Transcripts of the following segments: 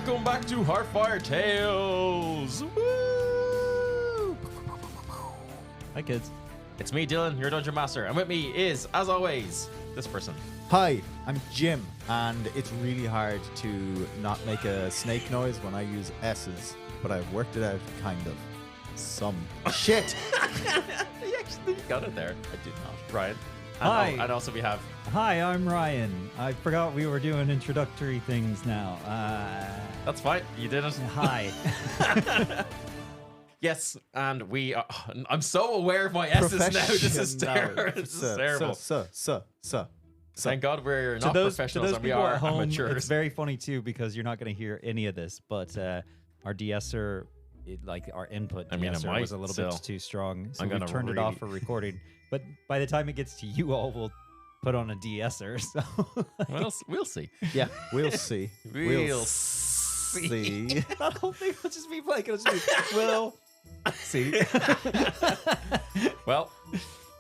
Welcome back to Heartfire Tales. Woo! Hi, kids. It's me, Dylan, your Dungeon Master, and with me is, as always, this person. Hi, I'm Jim, and it's really hard to not make a snake noise when I use S's, but I've worked it out, kind of. Some shit. You actually got it there. I did not. Ryan. And Hi. And also we have... Hi, I'm Ryan. I forgot we were doing introductory things now. That's fine. You did it. Hi. Yes, and we are... I'm so aware of my S's now. This is terrible. Professional. This is terrible. Thank God we're not professionals and we people are at home, amateurs. it's very funny too because you're not going to hear any of this. But our de-esser, our input I mean, it de-esser might was a little still. bit too strong, so I'm we gonna turned it off for recording. But by the time it gets to you all, we'll put on a de-esser. So Well, we'll see. Yeah, we'll see. We'll see. that whole thing will just be like, it'll just be, we'll see. Well,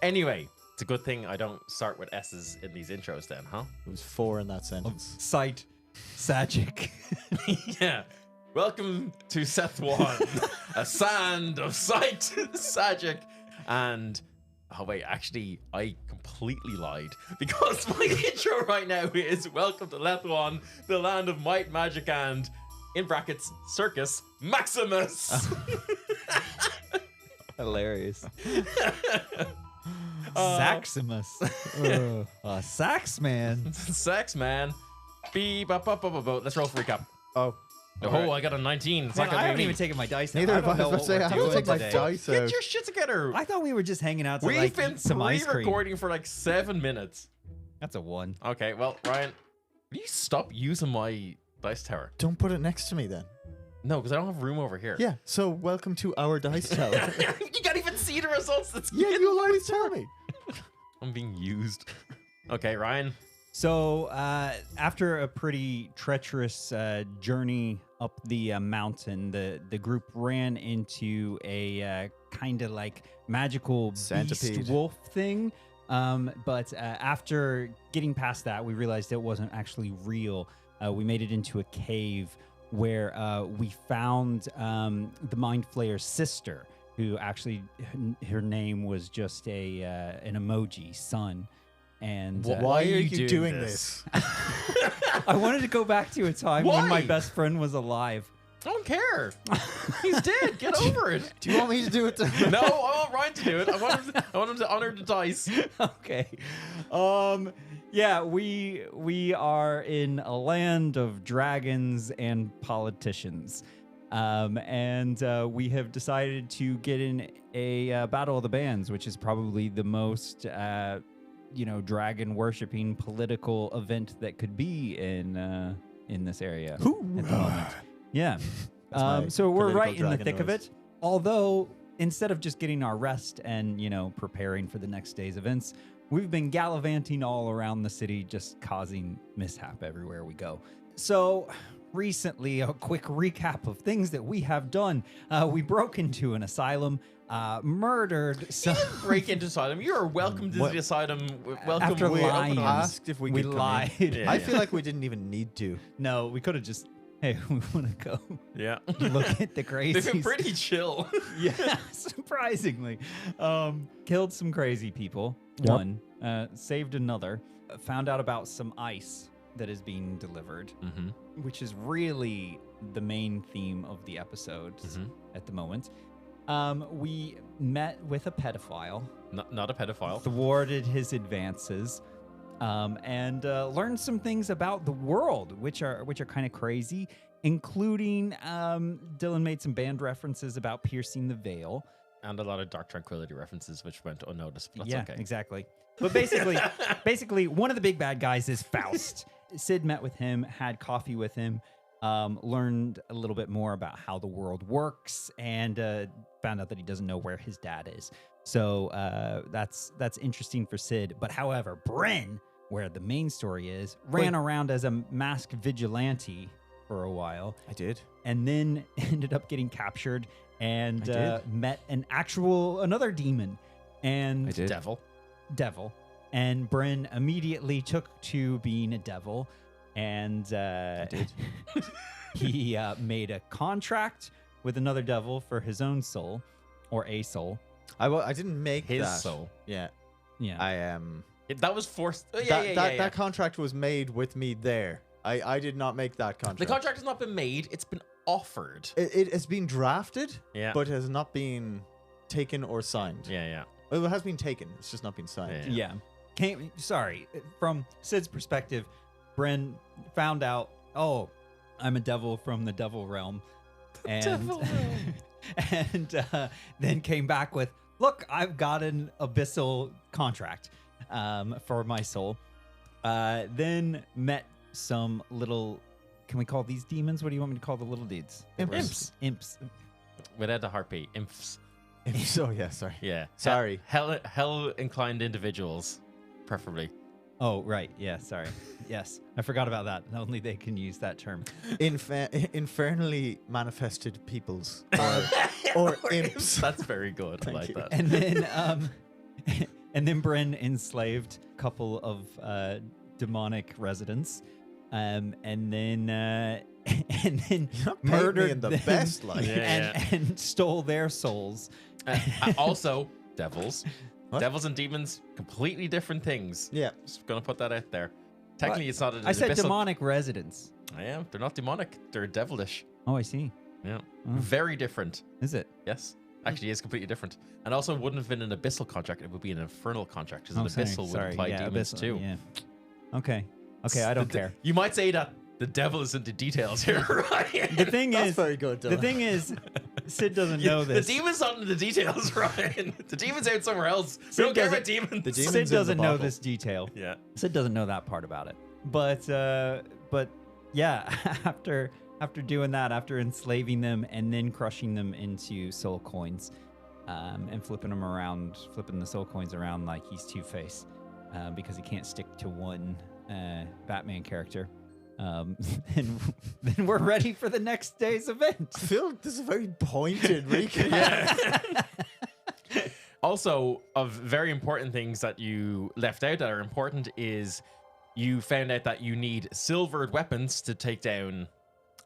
anyway, it's a good thing I don't start with S's in these intros then, huh? It was 4 in that sentence. Sight, Sagic. Yeah. Welcome to Seth One, a sand of sight, Sagic, and oh wait, actually, I completely lied because my intro right now is Welcome to Lethwan, the land of might, magic, and in brackets Circus Maximus. Hilarious. Saximus. Sax man. Sex man. Beep, up, up, up, up. Let's roll for recap. Oh. Oh, I got a 19. It's Man, not I gonna haven't be even me. taken my dice. Neither I have I. don't know I was what saying, we're I have to doing take my today. dice Get out. your shit together. I thought we were just hanging out to We've been eat some ice cream. pre-recording for like 7 minutes. That's a 1. Okay, well, Ryan, will you stop using my dice tower? Don't put it next to me then. No, because I don't have room over here. Yeah, so welcome to our dice tower. You can't even see the results. That's Yeah, you always tell me. I'm being used. Okay, Ryan. So after a pretty treacherous journey up the mountain, the group ran into a kind of like magical Centipede. beast wolf thing. But after getting past that, we realized it wasn't actually real. We made it into a cave where we found the Mind Flayer's sister, who actually her name was just an emoji, Sun. And Why are you doing this? I wanted to go back to a time when my Why? best friend was alive. I don't care. He's dead. Get over it. Do you want me to do it? No, I want Ryan to do it. I want him to honor the dice. Okay. Yeah, we are in a land of dragons and politicians. And we have decided to get in a Battle of the Bands, which is probably the most dragon worshipping political event that could be in this area at the moment. Yeah. my So we're political right in the dragon thick of noise. it. Although instead of just getting our rest and preparing for the next day's events, we've been gallivanting all around the city, just causing mishap everywhere we go. So recently, a quick recap of things that we have done. We broke into an asylum, murdered some. You didn't break into asylum. You are welcome to What? the asylum. Welcome. After with open lying. arms. Asked if we We could come lied. in. Yeah, I yeah. feel like we didn't even need to. No, we could have just, hey, we want to go Yeah. look at the They've been crazies. pretty chill. Yeah, surprisingly. Killed some crazy people. Yep. One. Saved another. Found out about some ice that is being delivered, which is really the main theme of the episode at the moment. We met with a pedophile, Not a pedophile. thwarted his advances, and learned some things about the world, which are kind of crazy, including Dylan made some band references about piercing the veil. And a lot of Dark Tranquility references, which went unnoticed. But that's Yeah, okay. exactly. But basically, one of the big bad guys is Faust. Sid met with him, had coffee with him, learned a little bit more about how the world works, and found out that he doesn't know where his dad is. So that's interesting for Sid. But however, Bryn, where the main story is, ran around as a masked vigilante for a while. I did. And then ended up getting captured and met another demon. And I did. Devil. devil. And Bryn immediately took to being a devil. and he made a contract with another devil for his own soul, or a soul. I didn't make His that. soul. Yeah. Yeah. I am. That was forced. Oh, That contract was made with me there. I did not make that contract. The contract has not been made. It's been offered. It has been drafted, Yeah. but has not been taken or signed. Yeah. Well, it has been taken. It's just not been signed. Yeah. Sorry. From Sid's perspective, Bren found out, oh, I'm a devil from the devil realm. And, and then came back with, look, I've got an abyssal contract for my soul. Then met some little, can we call these demons? What do you want me to call the little dudes? Imps. Without the heartbeat. Imps. So, yeah, sorry. Yeah. Sorry. Hell inclined individuals, preferably. Oh, right. Yeah, sorry. Yes. I forgot about that. Only they can use that term. Infernally manifested peoples. Or imps. That's very good. I like you. that. And then and then Bryn enslaved a couple of demonic residents. And then You're not murdered in the them best light. Yeah. and stole their souls. Also, devils. What? Devils and demons, completely different things. Yeah. Just gonna put that out there. Technically, it's not an I said abyssal- demonic residents. I am. They're not demonic. They're devilish. Oh, I see. Yeah. Oh. Very different. Is it? Yes. Actually, it's completely different. And also wouldn't have been an abyssal contract. It would be an infernal contract. Because an abyssal would apply demons abyssal, too. Yeah. Okay. Okay, I don't care. You might say that the devil is into details here, Ryan. The thing That's is, very good, the Dylan. thing is, Sid doesn't know this. The demon's not in the details, Ryan. The demon's out somewhere else. We don't care about demons. The demon's Sid in the doesn't know bottle. this detail. Yeah. Sid doesn't know that part about it. But yeah, after doing that, after enslaving them and then crushing them into soul coins, and flipping the soul coins around like he's Two-Face, because he can't stick to one Batman character. Then we're ready for the next day's event. I feel like this is a very pointed recap. Also, of very important things that you left out that are important is you found out that you need silvered weapons to take down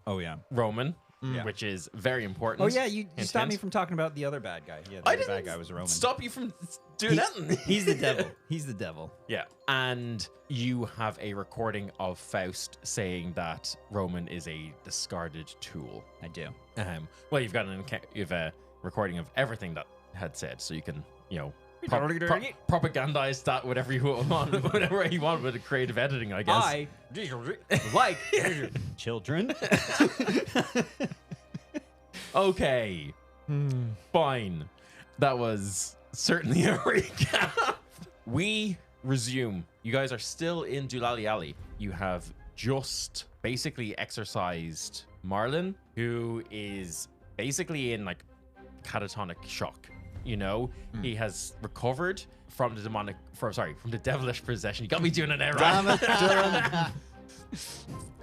Oh yeah. Roman, Yeah. which is very important. Oh yeah, you Hint, stopped me hint. from talking about the other bad guy. Yeah, the I other didn't bad guy was a Roman. stop you from doing that. He's the devil. He's the devil. Yeah. And you have a recording of Faust saying that Roman is a discarded tool. I do. Well, you've got you have a recording of everything that had said, so you can, propagandize that whatever you want, whatever you want with the creative editing, I guess. I like children. Okay. Fine. That was certainly a recap. We resume. You guys are still in Doolally Alley. You have just basically exorcised Marlin, who is basically in like catatonic shock. He has recovered from the from the devilish possession. You got me doing it now, right? Damn it, Dylan.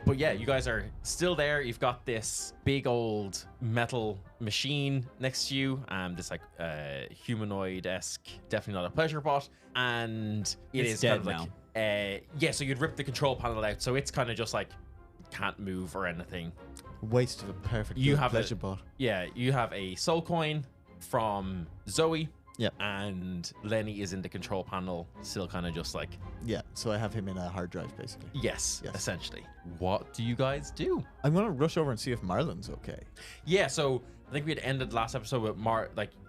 But yeah, you guys are still there. You've got this big old metal machine next to you. This like humanoid-esque, definitely not a pleasure bot. And It's is dead kind of like so you'd rip the control panel out, so it's kind of just like can't move or anything. Waste of a perfect You have pleasure bot. Yeah, you have a soul coin from Zoe. Yep. And Lenny is in the control panel, still kind of just like, Yeah, so I have him in a hard drive, basically. yes, Yes. essentially. What do you guys do? I'm going to rush over and see if Marlon's okay. Yeah, so I think we had ended last episode with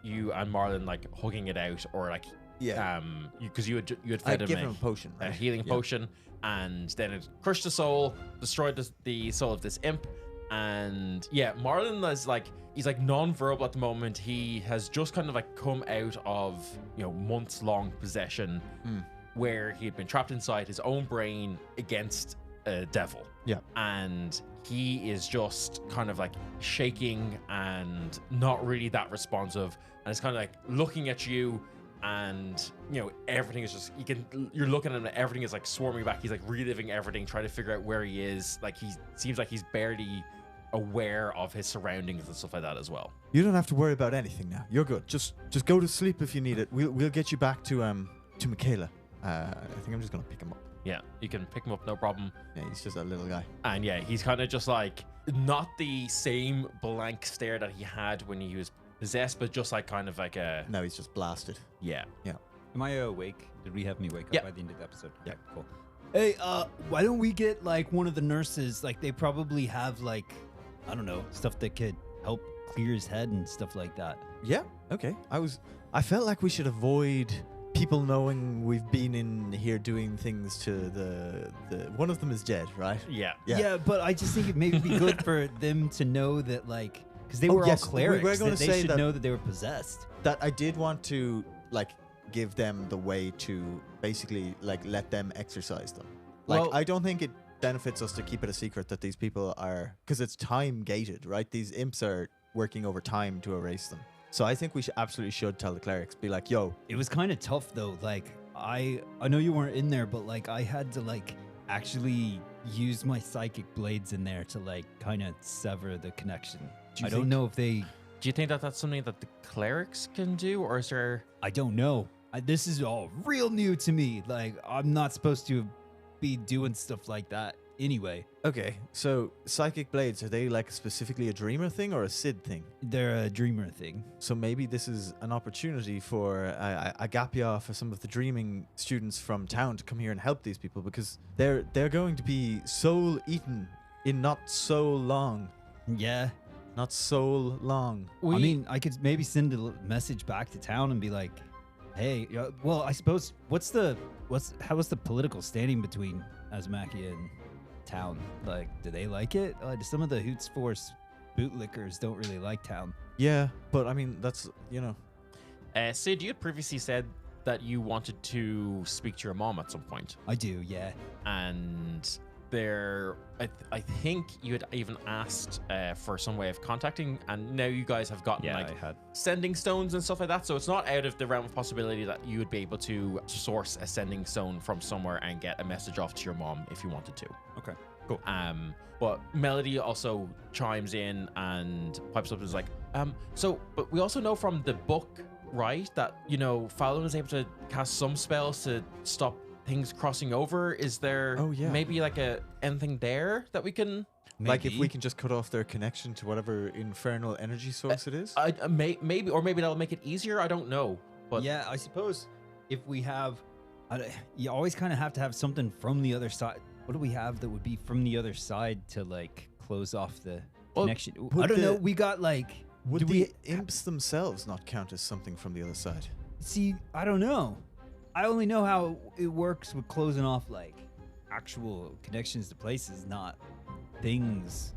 you and Marlon like hugging it out, or like Yeah. because you had I fed him give him a potion, a right? healing Yeah. potion, and then it crushed the soul, destroyed the soul of this imp, and yeah, Marlon is like he's like non-verbal at the moment. He has just kind of like come out of months-long possession, where he had been trapped inside his own brain against a devil. Yeah. And he is just kind of like shaking and not really that responsive, and it's kind of like looking at you, and everything is just you're looking at him, everything is like swarming back. He's like reliving everything, trying to figure out where he is. Like he seems like he's barely aware of his surroundings and stuff like that as well. You don't have to worry about anything now. You're good. Just go to sleep if you need it. We'll get you back to Michaela. I think I'm just going to pick him up. Yeah, you can pick him up, no problem. Yeah, he's just a little guy. And yeah, he's kind of just like not the same blank stare that he had when he was possessed, but just like kind of like a No, he's just blasted. yeah. Am I awake? Did we have me wake up Yeah. by the end of the episode? Yeah, cool. Hey, why don't we get like one of the nurses? Like they probably have like, I don't know, stuff that could help clear his head and stuff like that. Yeah. Okay. I felt like we should avoid people knowing we've been in here doing things to the one of them is dead, right? Yeah. Yeah. But I just think it may be good for them to know that like, because they Oh, were yes, all we were clerics, gonna that they say should that- know that they were possessed. That I did want to like give them the way to basically like let them exercise them. Like Well- I don't think it benefits us to keep it a secret that these people are, because it's time gated, right? These imps are working over time to erase them. So I think we absolutely should tell the clerics, be like, yo, It was kind of tough though. Like I know you weren't in there, but like I had to like actually use my psychic blades in there to like kind of sever the connection. you I don't think- know if they. Do you think that that's something that the clerics can do, or is there? I don't know. This is all real new to me. Like I'm not supposed to be doing stuff like that anyway. okay, so psychic blades, are they like specifically a dreamer thing or a Sid thing? They're a dreamer thing. So maybe this is an opportunity for a gap year for some of the dreaming students from town to come here and help these people, because they're going to be soul eaten in not so long. Yeah. Not so long. I mean, I could maybe send a message back to town and be like, "Hey, well, I suppose how was the political standing between Azmakia and town? Like, do they like it? Some of the Hoots Force bootlickers don't really like town. Yeah, but I mean, that's, Sid, you had previously said that you wanted to speak to your mom at some point, I do, yeah. and I think you had even asked for some way of contacting, and now you guys have gotten Yeah, like I had. sending stones and stuff like that. So it's not out of the realm of possibility that you would be able to source a sending stone from somewhere and get a message off to your mom if you wanted to. Okay, cool. But Melody also chimes in and pipes up and is like, but we also know from the book, right, that, Fallon is able to cast some spells to stop things crossing over. Is there Oh, yeah. maybe like anything there that we can? like if we can just cut off their connection to whatever infernal energy source it is. Maybe that'll make it easier. I don't know. But yeah, I suppose if we have, you always kind of have to have something from the other side. What do we have that would be from the other side to like close off the connection? I would don't know. the- We got like, Would do the we imps themselves not count as something from the other side? see? I don't know. I only know how it works with closing off like actual connections to places, not things.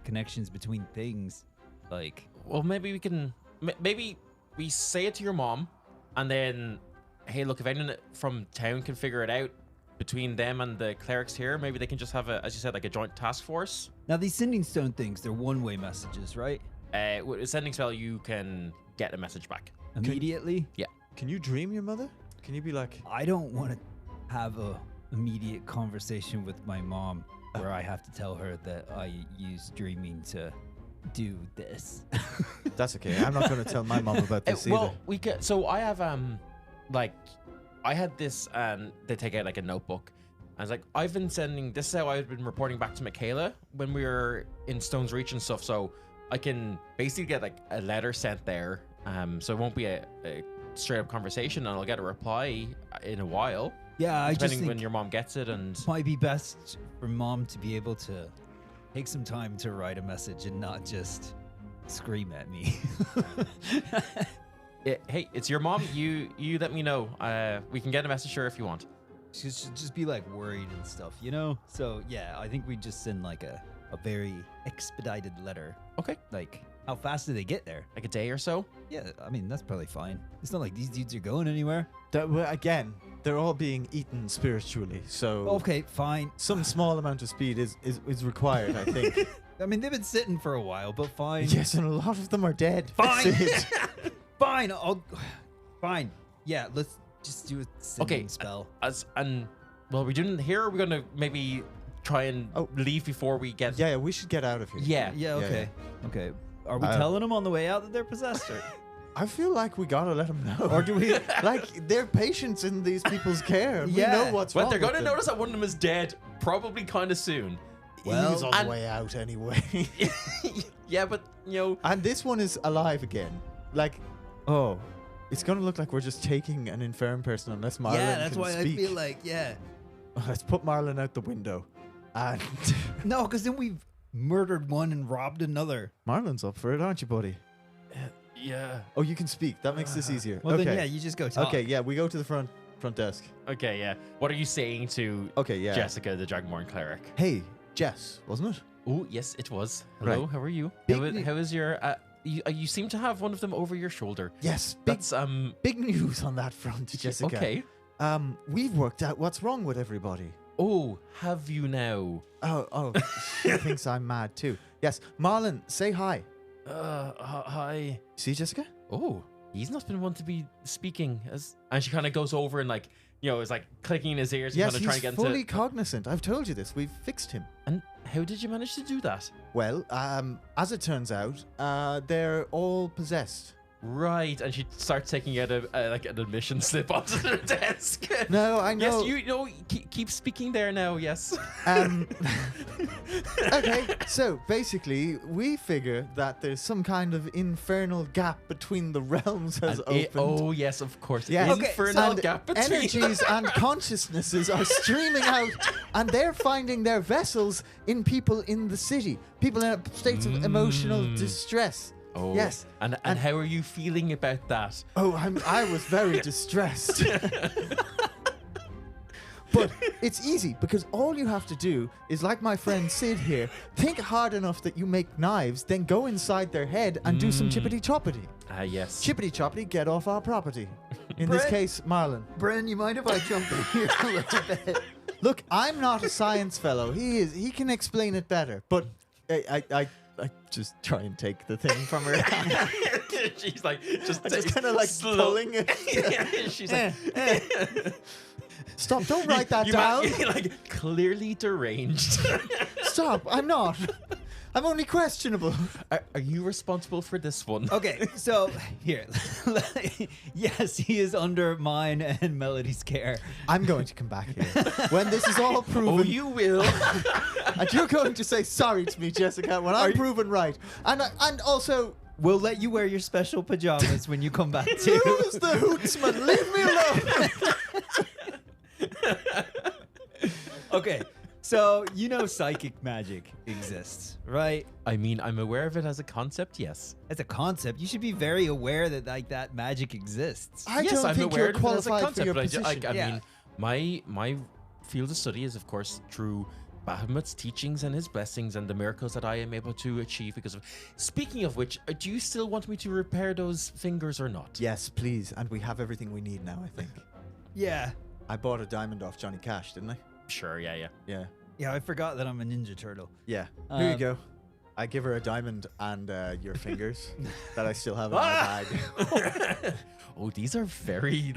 Connections between things. Like, well, maybe we can. Maybe we say it to your mom, and then, hey, look, if anyone from town can figure it out between them and the clerics here, maybe they can just have as you said, like a joint task force. now these sending stone things, they're one-way messages, right? With a sending spell, you can get a message back. Immediately. Can you dream your mother? Can you be like, I don't want to have a immediate conversation with my mom where I have to tell her that I use dreaming to do this. that's okay, I'm not going to tell my mom about this either. Well, we can. So I have I had this, and they take out like a notebook. I was like, I've been sending. This is how I've been reporting back to Michaela when we were in Stone's Reach and stuff. So I can basically get like a letter sent there. So it won't be a straight up conversation, and I'll get a reply in a while, Yeah, I just depending think when your mom gets it. And it might be best for mom to be able to take some time to write a message and not just scream at me. hey, it's your mom. You let me know. We can get a message here if you want. She should just be like worried and stuff, So yeah, I think we just send like a very expedited letter. Okay. Like, how fast do they get there? Like a day or so. Yeah, I mean, that's probably fine. It's not like these dudes are going anywhere. Well, again, they're all being eaten spiritually, so Okay, fine. some small amount of speed is required, I think. I mean, they've been sitting for a while, but fine. Yes, and a lot of them are dead. Fine. Sid. Fine. Fine. Yeah, let's just do a sending Okay, spell. We didn't here. We're gonna maybe try and leave before we get. Yeah, we should get out of here. Yeah. Yeah, okay. Okay. Are we Uh, telling them on the way out that they're possessed? Or? I feel like we gotta let them know. Or do we? Like, they're patients in these people's care. Yeah. We know what's Well, wrong they're with going to them. notice that one of them is dead, probably kind of soon. He was on and- the way out anyway. Yeah, but, And this one is alive again. Like, oh, it's gonna look like we're just taking an infirm person unless Marlon can speak. like, yeah. Let's put Marlon out the window. And No, because then we've murdered one and robbed another. Marlon's up for it, aren't you, buddy? yeah. Oh, you can speak. That makes this easier. Well, okay. then, yeah, you just go talk. Okay, yeah, we go to the front desk. Okay, yeah. What are you saying to Okay, yeah. Jessica, the Dragonborn cleric? Hey, Jess, wasn't it? Oh, yes, it was. Hello, Right. how are you? Big How is your... you seem to have one of them over your shoulder. Yes, That's, big news on that front, Jessica. Okay. We've worked out what's wrong with everybody. Oh, have you now? Oh, she thinks I'm mad too. Yes, Marlon, say hi. Hi. See, Jessica? Oh, he's not been one to be speaking. And she kind of goes over and, like, is like clicking in his ears and Yes, kind of he's trying to get fully into... cognizant. I've told you this. We've fixed him. And how did you manage to do that? Well, as it turns out, they're all possessed. Right, and she starts taking out like an admission slip onto her desk. No, I know. Yes, keep speaking there now. Yes. Okay, so basically, we figure that there's some kind of infernal gap between the realms has opened. Oh yes, of course. Yes. Okay, Infernal and gap between energies and consciousnesses are streaming out, and they're finding their vessels in people in the city, people in states of emotional distress. Oh, Yes. And how are you feeling about that? Oh, I was very distressed. But it's easy because all you have to do is, like my friend Sid here, think hard enough that you make knives, then go inside their head and do some chippity choppity. Ah, yes. Chippity choppity, get off our property. In this Brett? case, Marlon. Bren, you mind if I jump in here a little bit? Look, I'm not a science fellow. He is. He can explain it better. But I just try and take the thing from her hand. She's like just kind of like pulling it. She's like, Stop! Don't write that you down. You're like clearly deranged. Stop! I'm not. I'm only questionable. Are you responsible for this one? Okay, so here. Yes, he is under mine and Melody's care. I'm going to come back here when this is all proven. Oh, you will. And you're going to say sorry to me, Jessica, when I'm proven right. And also, We'll let you wear your special pajamas when you come back too. who's the hootsman? Leave me alone. Okay, so you know psychic magic exists, right? I mean, I'm aware of it as a concept, yes. As a concept, you should be very aware that like that magic exists. I yes, don't I'm think aware you're of it as a qualified for concept, your but position. I Yeah. mean, my field of study is, of course, through Bahamut's teachings and his blessings and the miracles that I am able to achieve because of... Speaking of which, do you still want me to repair those fingers or not? Yes, please. And we have everything we need now, I think. Yeah. I bought a diamond off Johnny Cash, didn't I? Sure, yeah. Yeah. Yeah, I forgot that I'm a Ninja Turtle. Yeah. Here you Um, go. I give her a diamond and your fingers that I still have in my bag. Oh, these are very...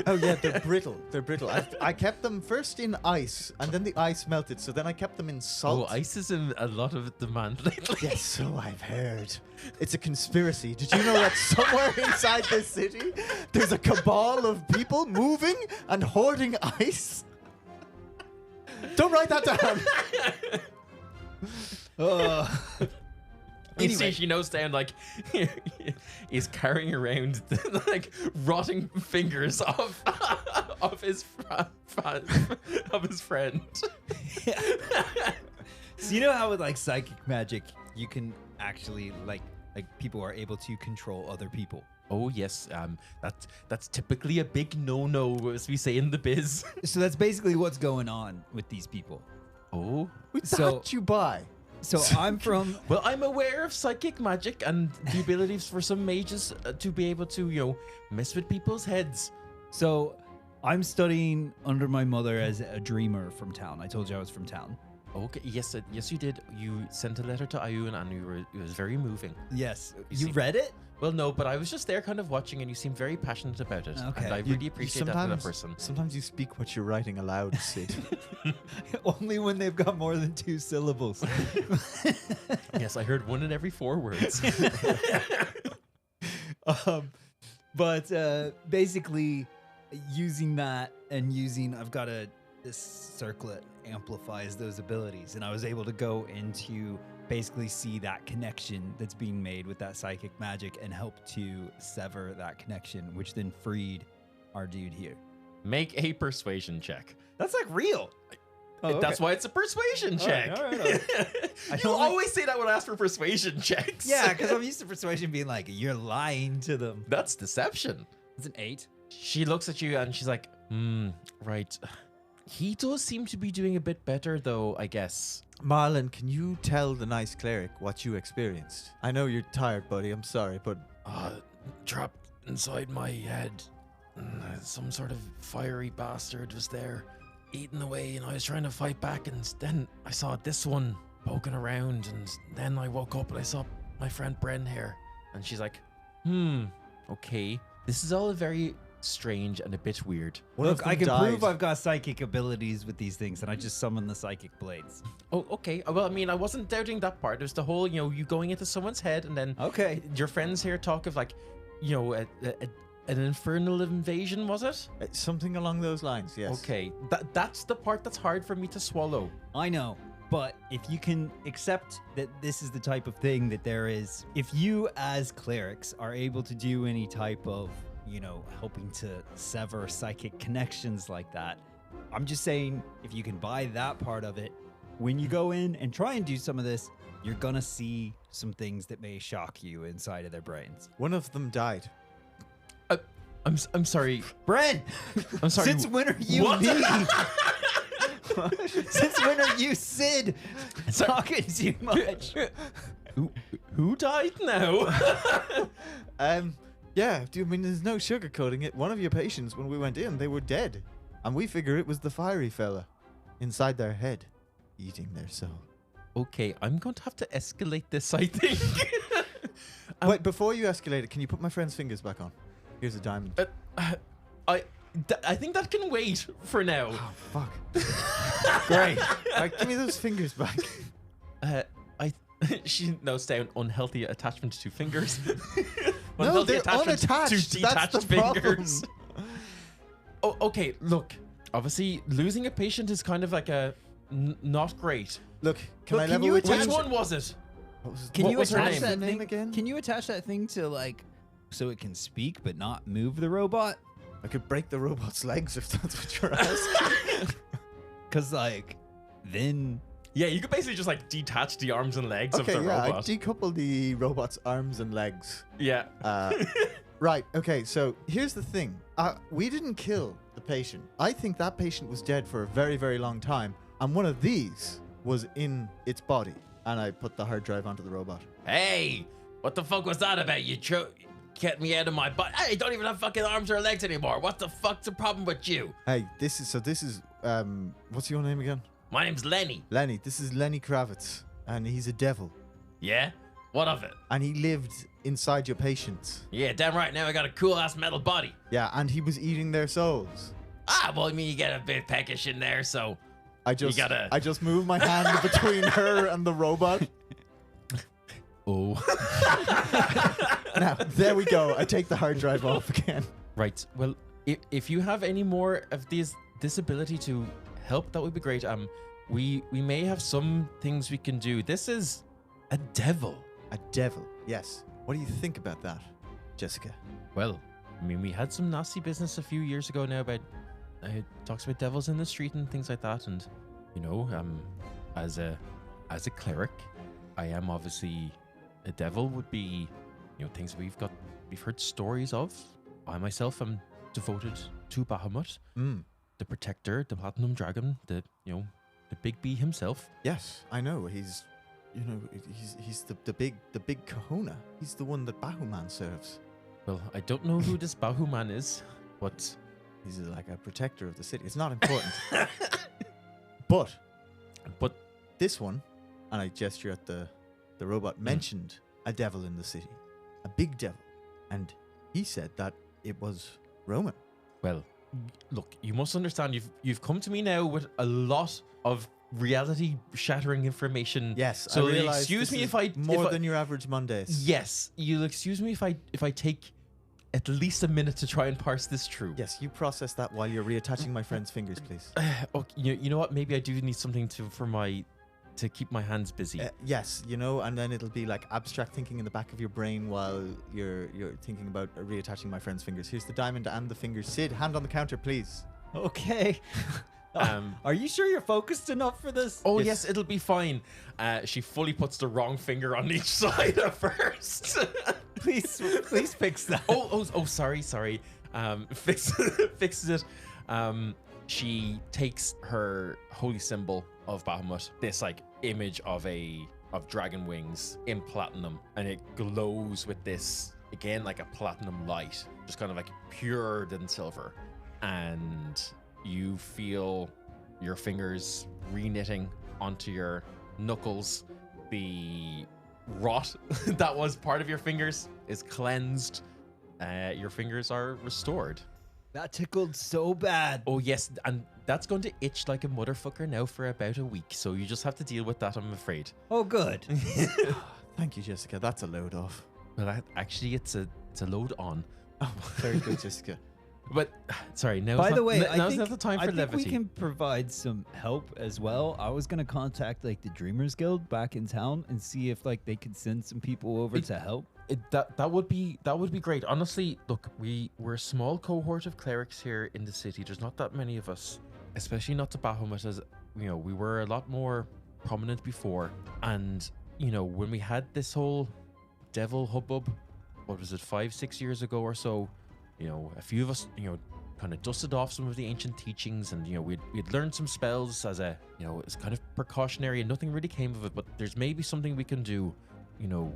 Oh yeah, they're brittle. They're brittle. I kept them first in ice, and then the ice melted. So then I kept them in salt. Oh, ice is in a lot of demand lately. Yes, so I've heard. It's a conspiracy. Did you know that somewhere inside this city, there's a cabal of people moving and hoarding ice? Don't write that down. You see, Anyway. she knows down like he's carrying around like rotting fingers of his of his friend. So you know how with like psychic magic, you can actually like people are able to control other people. Oh yes, that's typically a big no-no, as we say in the biz. So that's basically what's going on with these people. Oh, That you buy. So I'm from well, I'm aware of psychic magic and the abilities for some mages to be able to, mess with people's heads. So I'm studying under my mother as a dreamer from town. I told you I was from town. Okay, yes, you did. You sent a letter to Ayun, and it was very moving. Yes. You You see- read it? Well, no, but I was just there kind of watching, and you seem very passionate about it. Okay. And I really appreciate that in a person. Sometimes you speak what you're writing aloud, Sid. Only when they've got more than 2 syllables. Yes, I heard one in every 4 words. But basically, using that and I've got this circlet amplifies those abilities, and I was able to go into basically see that connection that's being made with that psychic magic and help to sever that connection, which then freed our dude here. Make a persuasion check. That's like real. Oh, okay. That's why it's a persuasion check. All right. You always say that when I ask for persuasion checks. Yeah, because I'm used to persuasion being like, you're lying to them. That's deception. It's an 8. She looks at you and she's like, right. He does seem to be doing a bit better, though, I guess. Marlon, can you tell the nice cleric what you experienced? I know you're tired, buddy. I'm sorry, but... Trapped inside my head. Some sort of fiery bastard was there, eating away, and I was trying to fight back, and then I saw this one poking around, and then I woke up and I saw my friend Bren here. And she's like, okay. This is all very strange and a bit weird. Look, I can prove I've got psychic abilities with these things, and I just summon the psychic blades. Oh, okay. Well, I mean, I wasn't doubting that part. There's the whole, you going into someone's head, and then your friends here talk of like, an infernal invasion, was it? Something along those lines, yes. Okay, that's the part that's hard for me to swallow. I know, but if you can accept that this is the type of thing that there is, if you as clerics are able to do any type of, helping to sever psychic connections like that, I'm just saying, if you can buy that part of it, when you go in and try and do some of this, you're gonna see some things that may shock you inside of their brains. One of them died. I'm sorry, Bren. I'm sorry. Since when are you me? Since when are you Sid talking too much? Who died now? Yeah, I mean, there's no sugarcoating it. One of your patients, when we went in, they were dead. And we figure it was the fiery fella inside their head, eating their soul. Okay, I'm going to have to escalate this, I think. Wait, before you escalate it, can you put my friend's fingers back on? Here's a diamond. I think that can wait for now. Oh, fuck. Great. Give me those fingers back. She notes down unhealthy attachment to fingers. No, they're unattached. To detached That's the fingers. Oh, okay. Look, obviously, losing a patient is kind of like a not great. Look, can I can level you with Which you? one was it? Can What you was her attach name? that Name thing again? Can you attach that thing to like so it can speak but not move the robot? I could break the robot's legs if that's what you're asking. Cause like then Yeah, you could basically just like detach the arms and legs of Okay, the yeah, I robot. decouple the robot's arms and legs. Yeah. Right, okay, so here's the thing. We didn't kill the patient. I think that patient was dead for a very, very long time, and one of these was in its body. And I put the hard drive onto the robot. Hey, what the fuck was that about? You get me out of my butt. Hey, don't even have fucking arms or legs anymore. What the fuck's the problem with you? Hey, this is what's your name again? My name's Lenny. Lenny. This is Lenny Kravitz, and he's a devil. Yeah? What of it? And he lived inside your patients. Yeah, damn right. Now I got a cool ass metal body. Yeah, and he was eating their souls. Well, I mean, you get a bit peckish in there, so I just moved my hand between her and the robot. Oh. Now, there we go. I take the hard drive off again. Right. Well, if you have any more of this ability to help, that would be great. We may have some things we can do. This is a devil. A devil, yes. What do you think about that, Jessica? Well, I mean, we had some nasty business a few years ago now about talks about devils in the street and things like that. And as a cleric, I am obviously a devil would be things we've heard stories of. I myself am devoted to Bahamut, the protector, the platinum dragon, the big B himself. Yes, I know. He's the big kahuna. He's the one that Bahuman serves. Well, I don't know who this Bahuman is, but he's like a protector of the city. It's not important. but this one, and I gesture at the robot, mentioned a devil in the city, a big devil, and he said that it was Roman. Well, look, you must understand. You've come to me now with a lot of reality-shattering information. Yes, so I realize excuse me if I more than your average Mondays. Yes, you'll excuse me if I take at least a minute to try and parse this through. Yes, you process that while you're reattaching my friend's fingers, please. Okay, you know what? Maybe I do need something to keep my hands busy. Yes, you know, and then it'll be like abstract thinking in the back of your brain while you're thinking about reattaching my friend's fingers. Here's the diamond and the fingers. Sid, hand on the counter, please. Okay. Are you sure you're focused enough for this? Oh yes, it'll be fine. She fully puts the wrong finger on each side at first. Please fix that. Oh, sorry. Fixes it. She takes her holy symbol of Bahamut, this like image of dragon wings in platinum, and it glows with this again like a platinum light, just kind of like purer than silver, and you feel your fingers reknitting onto your knuckles. The rot that was part of your fingers is cleansed. Your fingers are restored. That tickled so bad. Oh yes, and that's going to itch like a motherfucker now for about a week, so you just have to deal with that, I'm afraid. Oh, good. Thank you, Jessica. That's a load off. Well, actually, it's a load on. Oh, very good, Jessica. But sorry, now By the way, now's not the time for I think levity. we can provide some help as well. I was gonna contact like the Dreamers Guild back in town and see if like they could send some people over to help. That would be great. Honestly, look, we're a small cohort of clerics here in the city. There's not that many of us, especially not to Bahamut, as you know, we were a lot more prominent before. And you know, when we had this whole devil hubbub, what was it, 5-6 years ago or so? You know, a few of us, you know, kind of dusted off some of the ancient teachings, and you know, we'd learned some spells as a, you know, it's kind of precautionary, and nothing really came of it. But there's maybe something we can do. You know,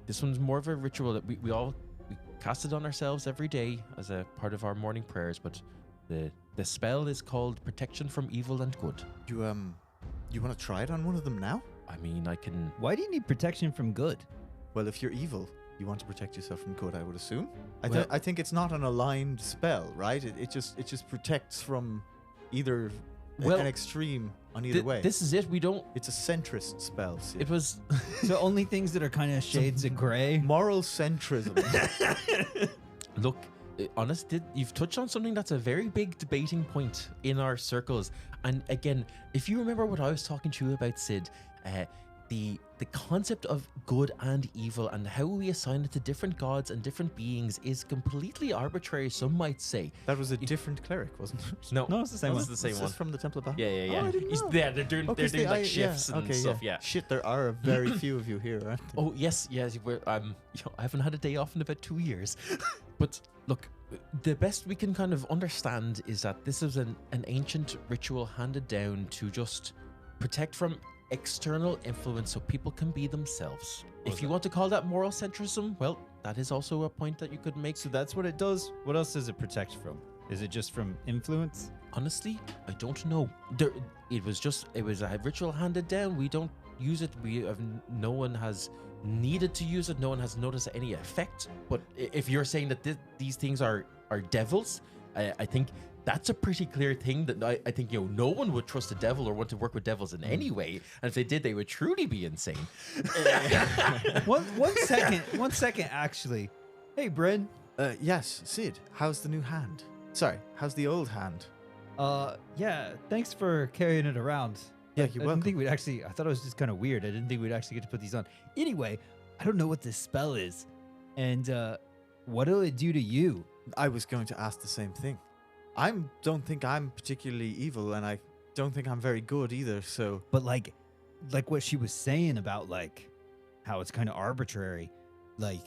this one's more of a ritual that we cast it on ourselves every day as a part of our morning prayers. But the spell is called Protection from Evil and Good. You want to try it on one of them now? I mean, I can. Why do you need protection from good? Well, if you're evil, you want to protect yourself from good, I would assume. Well- I think it's not an aligned spell, right? It just protects from either an extreme on either way. This is it. We don't. It's a centrist spell. Sid. It was. So only things that are kind of shades of gray. Moral centrism. Look, you've touched on something that's a very big debating point in our circles. And again, if you remember what I was talking to you about, Sid, the concept of good and evil and how we assign it to different gods and different beings is completely arbitrary, some might say. That was a different cleric, wasn't it? No, No, it's the same It's one. the same Is one. this from the Temple of Bahamut? Yeah. Oh, I didn't know. They're doing like shifts and stuff. Yeah. Shit, there are very few of you here, aren't there? Oh yes. I haven't had a day off in about 2 years. But look, the best we can kind of understand is that this is an ancient ritual handed down to just protect from external influence so people can be themselves. If you want to call that moral centrism, well, that is also a point that you could make. So that's what it does. What else does it protect from? Is it just from influence? Honestly, I don't know. It was a ritual handed down. We don't use it. No one has needed to use it. No one has noticed any effect. But if you're saying that these things are devils, I think that's a pretty clear thing that I think, you know, no one would trust a devil or want to work with devils in any way. And if they did, they would truly be insane. One second, actually. Hey, Bryn. Yes, Sid, how's the new hand? Sorry, how's the old hand? Yeah, thanks for carrying it around. Yeah, I you're didn't welcome. think I thought it was just kind of weird. I didn't think we'd actually get to put these on. Anyway, I don't know what this spell is. And what'll it do to you? I was going to ask the same thing. I don't think I'm particularly evil, and I don't think I'm very good either, so... But like what she was saying about like how it's kind of arbitrary, like,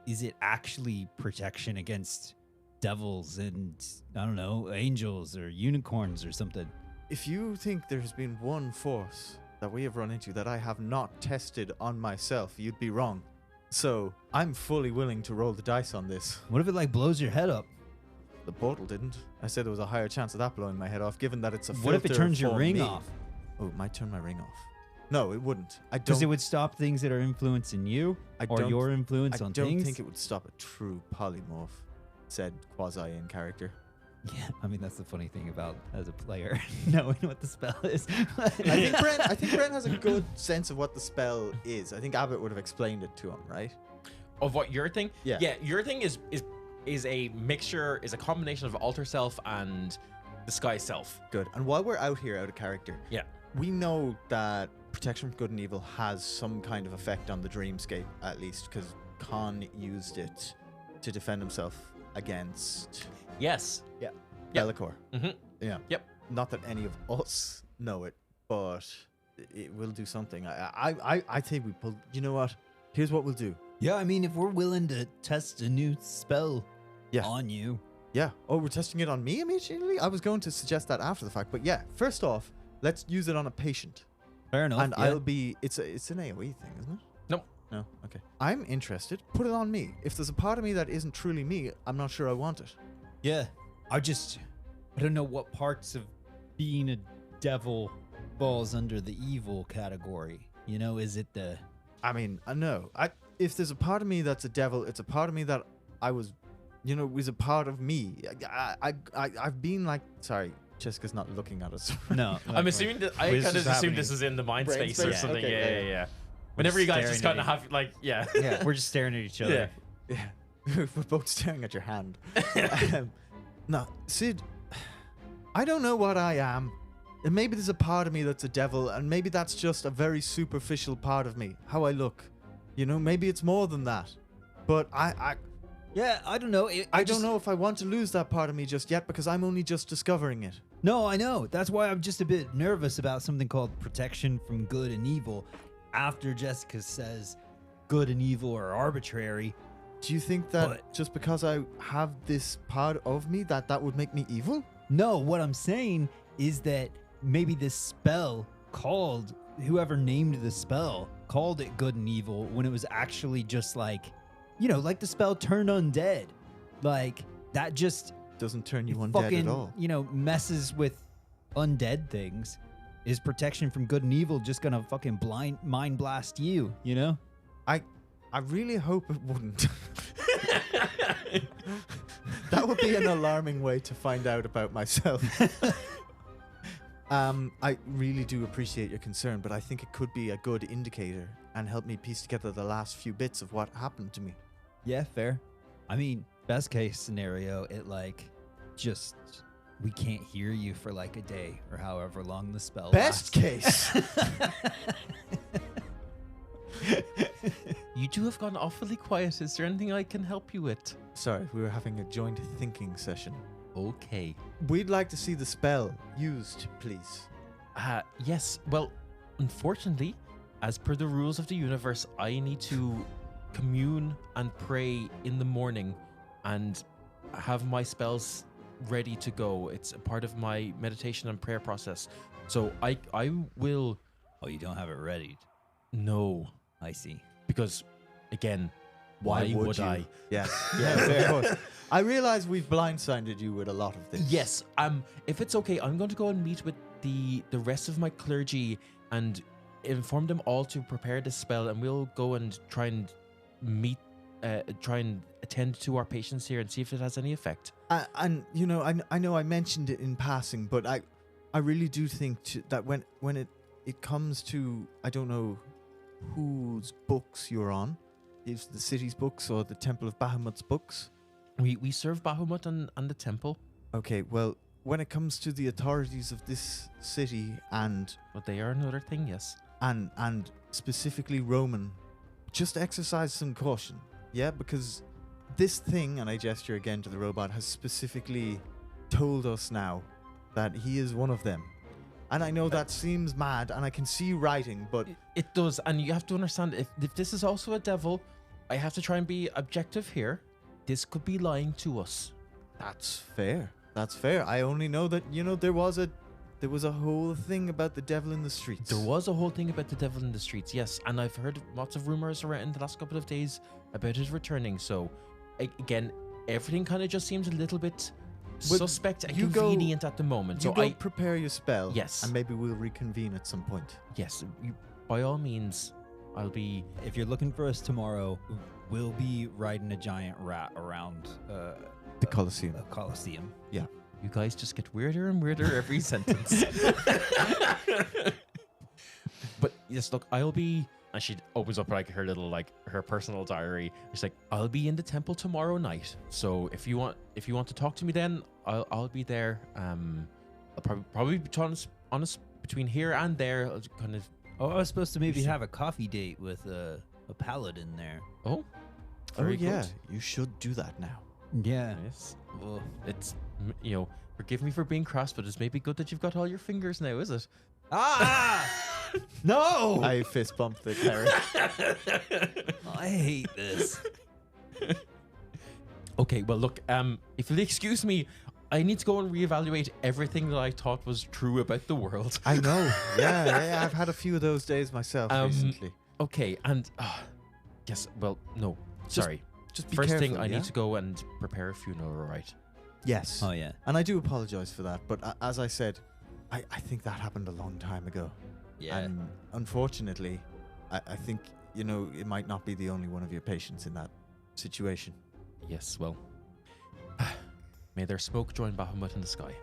is it actually protection against devils and, I don't know, angels or unicorns or something? If you think there has been one force that we have run into that I have not tested on myself, you'd be wrong. So, I'm fully willing to roll the dice on this. What if it like blows your head up? The portal didn't. I said there was a higher chance of that blowing my head off, given that it's a filter What if it turns your for ring me. off? Oh, it might turn my ring off. No, it wouldn't. I don't. Because it would stop things that are influencing you or your influence I on don't things? think it would stop a true polymorph, said quasi in character. Yeah, I mean, that's the funny thing about as a player, knowing what the spell is. I think Brent has a good sense of what the spell is. I think Abbott would have explained it to him, right? Of what your thing? Yeah. Yeah, your thing is is a combination of alter self and disguise self. Good. And while we're out here, out of character, Yeah. we know that protection from good and evil has some kind of effect on the dreamscape, at least, because Khan used it to defend himself against Yes. Yep. Bellicor. Mm-hmm. Yeah. Yep. Not that any of us know it, but it will do something. I think we pull. You know what? Here's what we'll do. Yeah, I mean, if we're willing to test a new spell Yeah. on you. Yeah. Oh, we're testing it on me immediately? I was going to suggest that after the fact, but yeah. First off, let's use it on a patient. Fair enough. And yeah. I'll be. It's an AOE thing, isn't it? Nope. No. Okay. I'm interested. Put it on me. If there's a part of me that isn't truly me, I'm not sure I want it. Yeah. I don't know what parts of being a devil falls under the evil category. You know, is it the... I mean, no. If there's a part of me that's a devil, it's a part of me that I was, was a part of me. I've been like, sorry, Jessica's not looking at us. No. I'm assuming that I This kind is of assume happening. this is in the mind Brain space or space? something. Okay, Yeah. Whenever you guys just staring kind at of have like, yeah. Yeah, we're just staring at each other. Yeah. Yeah. We're both staring at your hand. No, Sid, I don't know what I am. And maybe there's a part of me that's a devil, and maybe that's just a very superficial part of me, how I look. Maybe it's more than that. But Yeah, I don't know. I don't know if I want to lose that part of me just yet, because I'm only just discovering it. No, I know. That's why I'm just a bit nervous about something called protection from good and evil. After Jessica says good and evil are arbitrary. Do you think that But- just because I have this part of me that would make me evil? No, what I'm saying is that maybe this spell called, whoever named the spell, called it good and evil when it was actually just like, like the spell turn undead. Like, that just Doesn't turn you undead fucking, at all. Messes with undead things. Is protection from good and evil just gonna fucking mind blast you, I really hope it wouldn't. That would be an alarming way to find out about myself. I really do appreciate your concern, but I think it could be a good indicator and help me piece together the last few bits of what happened to me. Yeah, fair. I mean, best case scenario, we can't hear you for like a day or however long the spell Best lasts. case. You two have gone awfully quiet. Is there anything I can help you with? Sorry, we were having a joint thinking session. Okay. We'd like to see the spell used, please. Yes. Well, unfortunately, as per the rules of the universe, I need to commune and pray in the morning and have my spells ready to go. It's a part of my meditation and prayer process. So I will... Oh, you don't have it ready. No. I see. Because, again, why would you? I? Yes. Yes, of course. I realize we've blindsided you with a lot of this. Yes. If it's okay, I'm going to go and meet with the rest of my clergy and inform them all to prepare this spell, and we'll go and try and attend to our patients here and see if it has any effect. And I know I mentioned it in passing, but I really do think that when it comes to, I don't know whose books you're on, is the city's books or the Temple of Bahamut's books. We serve Bahamut and the temple. Okay, well, when it comes to the authorities of this city and But they are another thing, yes. and specifically Roman, just exercise some caution, yeah? Because this thing, and I gesture again to the robot, has specifically told us now that he is one of them. And I know that seems mad, and I can see you writing, but... It does, and you have to understand, if this is also a devil, I have to try and be objective here. This could be lying to us. That's fair. That's fair. I only know that, there was a whole thing about the devil in the streets. There was a whole thing about the devil in the streets, yes, and I've heard lots of rumors around in the last couple of days about it returning, so, again, everything kind of just seems a little bit... But suspect and you go- convenient at the moment. You So go I prepare your spell. Yes. And maybe we'll reconvene at some point. yes, by all means, I'll be. If you're looking for us tomorrow, we'll be riding a giant rat around The Colosseum. a coliseum. You guys just get weirder and weirder every sentence. But yes, look, I'll be And she opens up like her little like her personal diary. She's like, I'll be in the temple tomorrow night. So if you want to talk to me, then I'll be there. I'll probably be honest between here and there. I'll kind of. Oh, I was supposed to maybe have a coffee date with a paladin there. Oh, Oh very yeah, good. you should do that now. Yeah. Yes. Well, it's forgive me for being cross, but it's maybe good that you've got all your fingers now, is it? Ah! No! I fist bump the carrot. I hate this. Okay, well look, if you'll excuse me, I need to go and reevaluate everything that I thought was true about the world. I know. Yeah, I've had a few of those days myself recently. Okay, and yes, well, no, sorry. Just be First careful, thing, I yeah? need to go and prepare a funeral, right? Yes. Oh, yeah. And I do apologize for that, but as I said, I think that happened a long time ago. Yeah. And unfortunately, I think, it might not be the only one of your patients in that situation. Yes, well, may their smoke join Bahamut in the sky.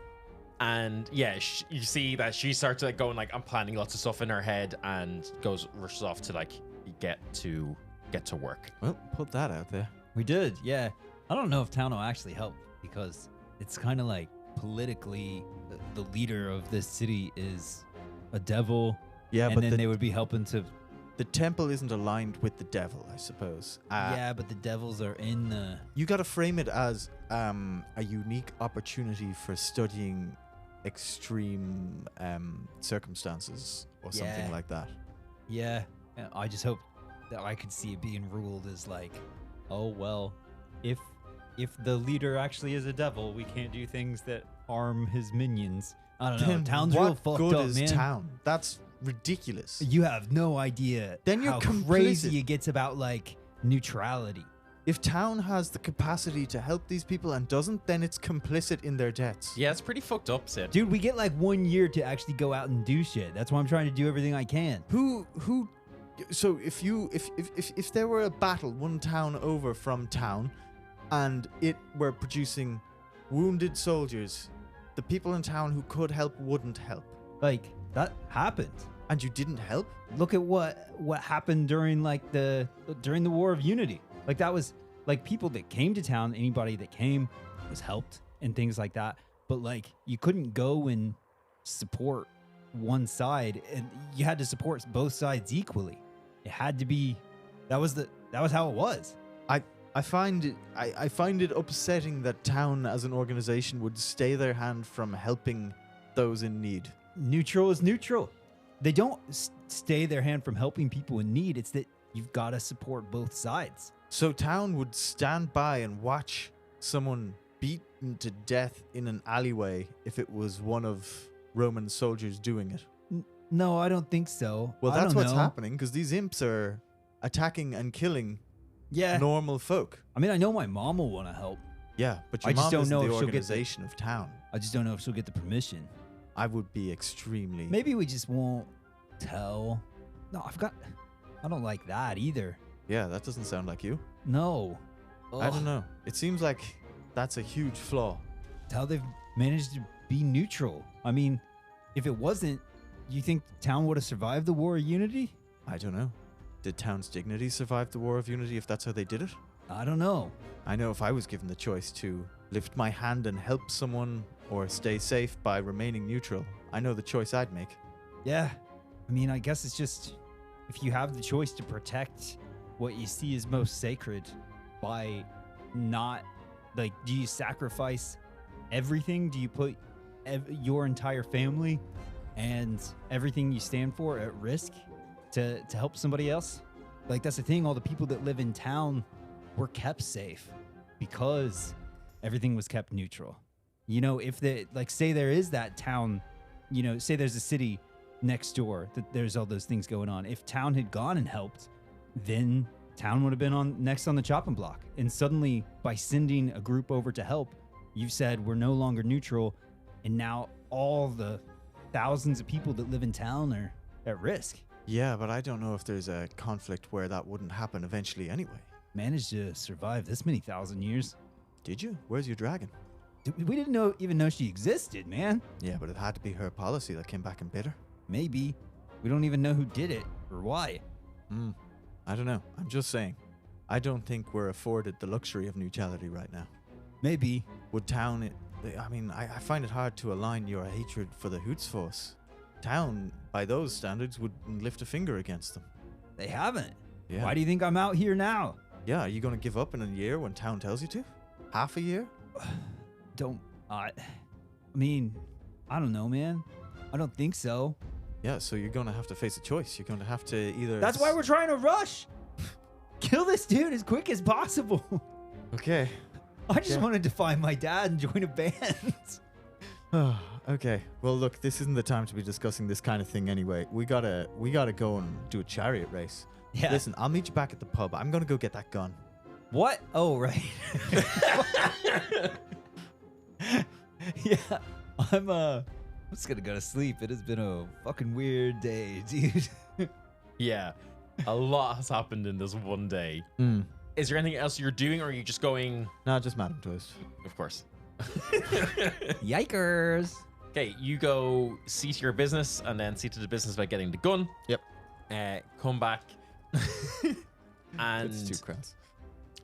And yeah, you see that she starts like going like, I'm planning lots of stuff in her head, and rushes off to like get to work. Well, put that out there. We did, yeah. I don't know if town will actually help because it's kind of like politically the leader of this city is a devil. Yeah, and but then they would be helping to. the temple isn't aligned with the devil, I suppose. Yeah, but the devils are in the. You got to frame it as a unique opportunity for studying extreme circumstances or something Yeah. like that. Yeah, I just hope that I could see it being ruled as like, Oh well, if the leader actually is a devil, we can't do things that harm his minions. I don't know. Then Town's what real fucked good up, is man. town? That's ridiculous. You have no idea. Then you're how complicit. crazy it gets about like neutrality. If town has the capacity to help these people and doesn't, then it's complicit in their deaths. Yeah, it's pretty fucked up, Sid. Dude, we get like 1 year to actually go out and do shit. That's why I'm trying to do everything I can. Who so if there were a battle one town over from town and it were producing wounded soldiers, the people in town who could help wouldn't help. Like that happened. And you didn't help? Look at what happened during like the War of Unity. Like that was like people that came to town, anybody that came was helped and things like that. But like you couldn't go and support one side, and you had to support both sides equally. It had to be that was how it was. I find it upsetting that town as an organization would stay their hand from helping those in need. Neutral is neutral. They don't stay their hand from helping people in need. It's that you've got to support both sides. So town would stand by and watch someone beaten to death in an alleyway if it was one of Roman soldiers doing it. No, I don't think so. Well, I that's don't what's know. happening because these imps are attacking and killing Yeah. normal folk. I mean, I know my mom will want to help. Yeah, but I your just mom don't isn't know the if she'll get the- organization of town. I just don't know if she'll get the permission. I would be extremely... Maybe we just won't tell. No, I don't like that either. Yeah, that doesn't sound like you. No. I don't know. It seems like that's a huge flaw. It's how they've managed to be neutral. I mean, if it wasn't, you think town would have survived the War of Unity? I don't know. Did town's dignity survive the War of Unity if that's how they did it? I don't know. I know if I was given the choice to lift my hand and help someone or stay safe by remaining neutral, I know the choice I'd make. Yeah. I mean, I guess it's just if you have the choice to protect what you see as most sacred by not, like, do you sacrifice everything? Do you put your entire family and everything you stand for at risk to help somebody else? Like, that's the thing. All the people that live in town were kept safe because everything was kept neutral. You know, if say there is that town, you know, say there's a city next door that there's all those things going on. If town had gone and helped, then town would have been next on the chopping block. And suddenly, by sending a group over to help, you've said we're no longer neutral, and now all the thousands of people that live in town are at risk. Yeah, but I don't know if there's a conflict where that wouldn't happen eventually anyway. Managed to survive this many thousand years. Did you? Where's your dragon? We didn't even know she existed, man. Yeah, but it had to be her policy that came back and bit her. Maybe. We don't even know who did it or why. I don't know. I'm just saying. I don't think we're afforded the luxury of neutrality right now. Maybe. Would town... I find it hard to align your hatred for the Hoots Force. Town, by those standards, wouldn't lift a finger against them. They haven't. Yeah. Why do you think I'm out here now? Yeah, are you going to give up in a year when town tells you to? Half a year? I mean, I don't know, man. I don't think so. Yeah, so you're going to have to face a choice. You're going to have to either... That's why we're trying to rush. Kill this dude as quick as possible. Okay. I just wanted to find my dad and join a band. Okay. Well, look, this isn't the time to be discussing this kind of thing anyway. We gotta go and do a chariot race. Yeah. Listen, I'll meet you back at the pub. I'm gonna go get that gun. What? Oh, right. Yeah. I'm just gonna go to sleep. It has been a fucking weird day, dude. Yeah, a lot has happened in this one day. Is there anything else you're doing, or are you just going? No, just Madam Twist. Of course. Yikers. Okay, you go see to your business, and then see to the business by getting the gun. Yep. Come back, and It's 2 crowns.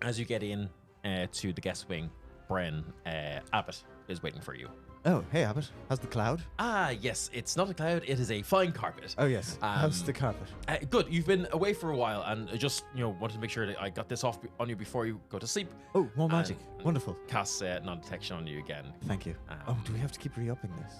as you get in to the guest wing, Bren Abbott is waiting for you. Oh, hey, Abbott. How's the cloud? Ah, yes, it's not a cloud; it is a fine carpet. Oh, yes. How's the carpet? Good. You've been away for a while, and I just wanted to make sure that I got this off on you before you go to sleep. Oh, more magic. And Wonderful. Cast non-detection on you again. Thank you. Um, Do we have to keep re-upping this?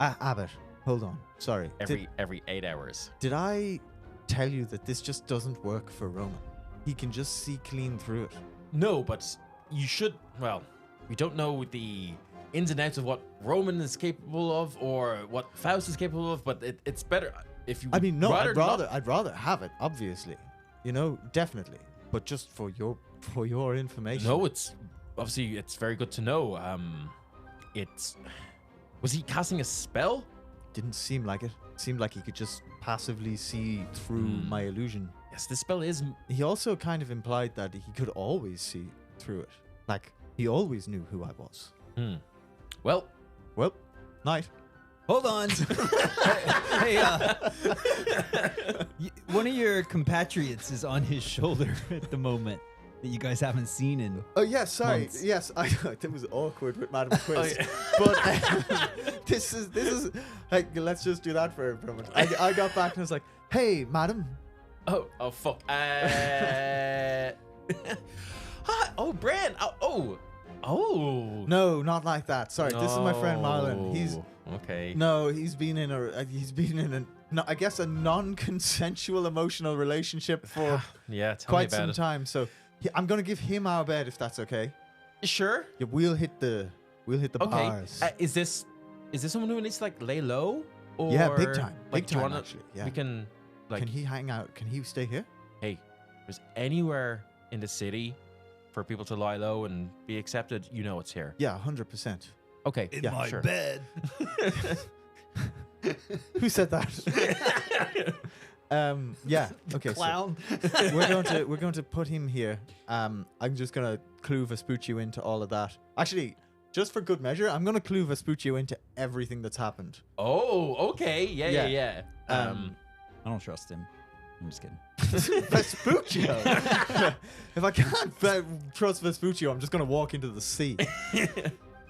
Abbott, hold on. Sorry. Every 8 hours. Did I tell you that this just doesn't work for Roman? He can just see clean through it. No, but you should. Well, we don't know the ins and outs of what Roman is capable of or what Faust is capable of, but it's better if you. I mean, no, I'd I'd rather have it, obviously. Definitely. But just for your information. No, it's obviously it's very good to know. Was he casting a spell? Didn't seem like it. Seemed like he could just passively see through my illusion. Yes, the spell is. He also kind of implied that he could always see through it. Like, he always knew who I was. Well, night. Hold on. Hey, one of your compatriots is on his shoulder at the moment that you guys haven't seen in. Oh, yes, sorry. Months. Yes, it was awkward with Madam Quiz. yeah. But this is like, let's just do that for a moment. I got back and I was like, hey, madam. Oh fuck. Oh, Bran. Oh. No, not like that. Sorry, this is my friend Marlon. He's okay. no, he's been in I guess a non-consensual emotional relationship for Yeah, tell quite me about some it. time. So I'm gonna give him our bed if that's okay. Sure. Yeah, we'll hit the Okay. bars. Is this someone who needs to like lay low? Or Yeah, big time. Like, Big do you time, wanna, actually. Yeah. We can like. Can he hang out? Can he stay here? Hey, if there's anywhere in the city for people to lie low and be accepted, it's here. Yeah, 100%. Okay. In Yeah, my sure. bed. Who said that? Yeah. Okay. Clown. So we're going to put him here. I'm just gonna clue Vespucci into all of that. Actually, just for good measure, I'm gonna clue Vespucci into everything that's happened. Oh, okay. Yeah. I I don't trust him. I'm just kidding. Vespucci. If I can't trust Vespucci, I'm just gonna walk into the sea.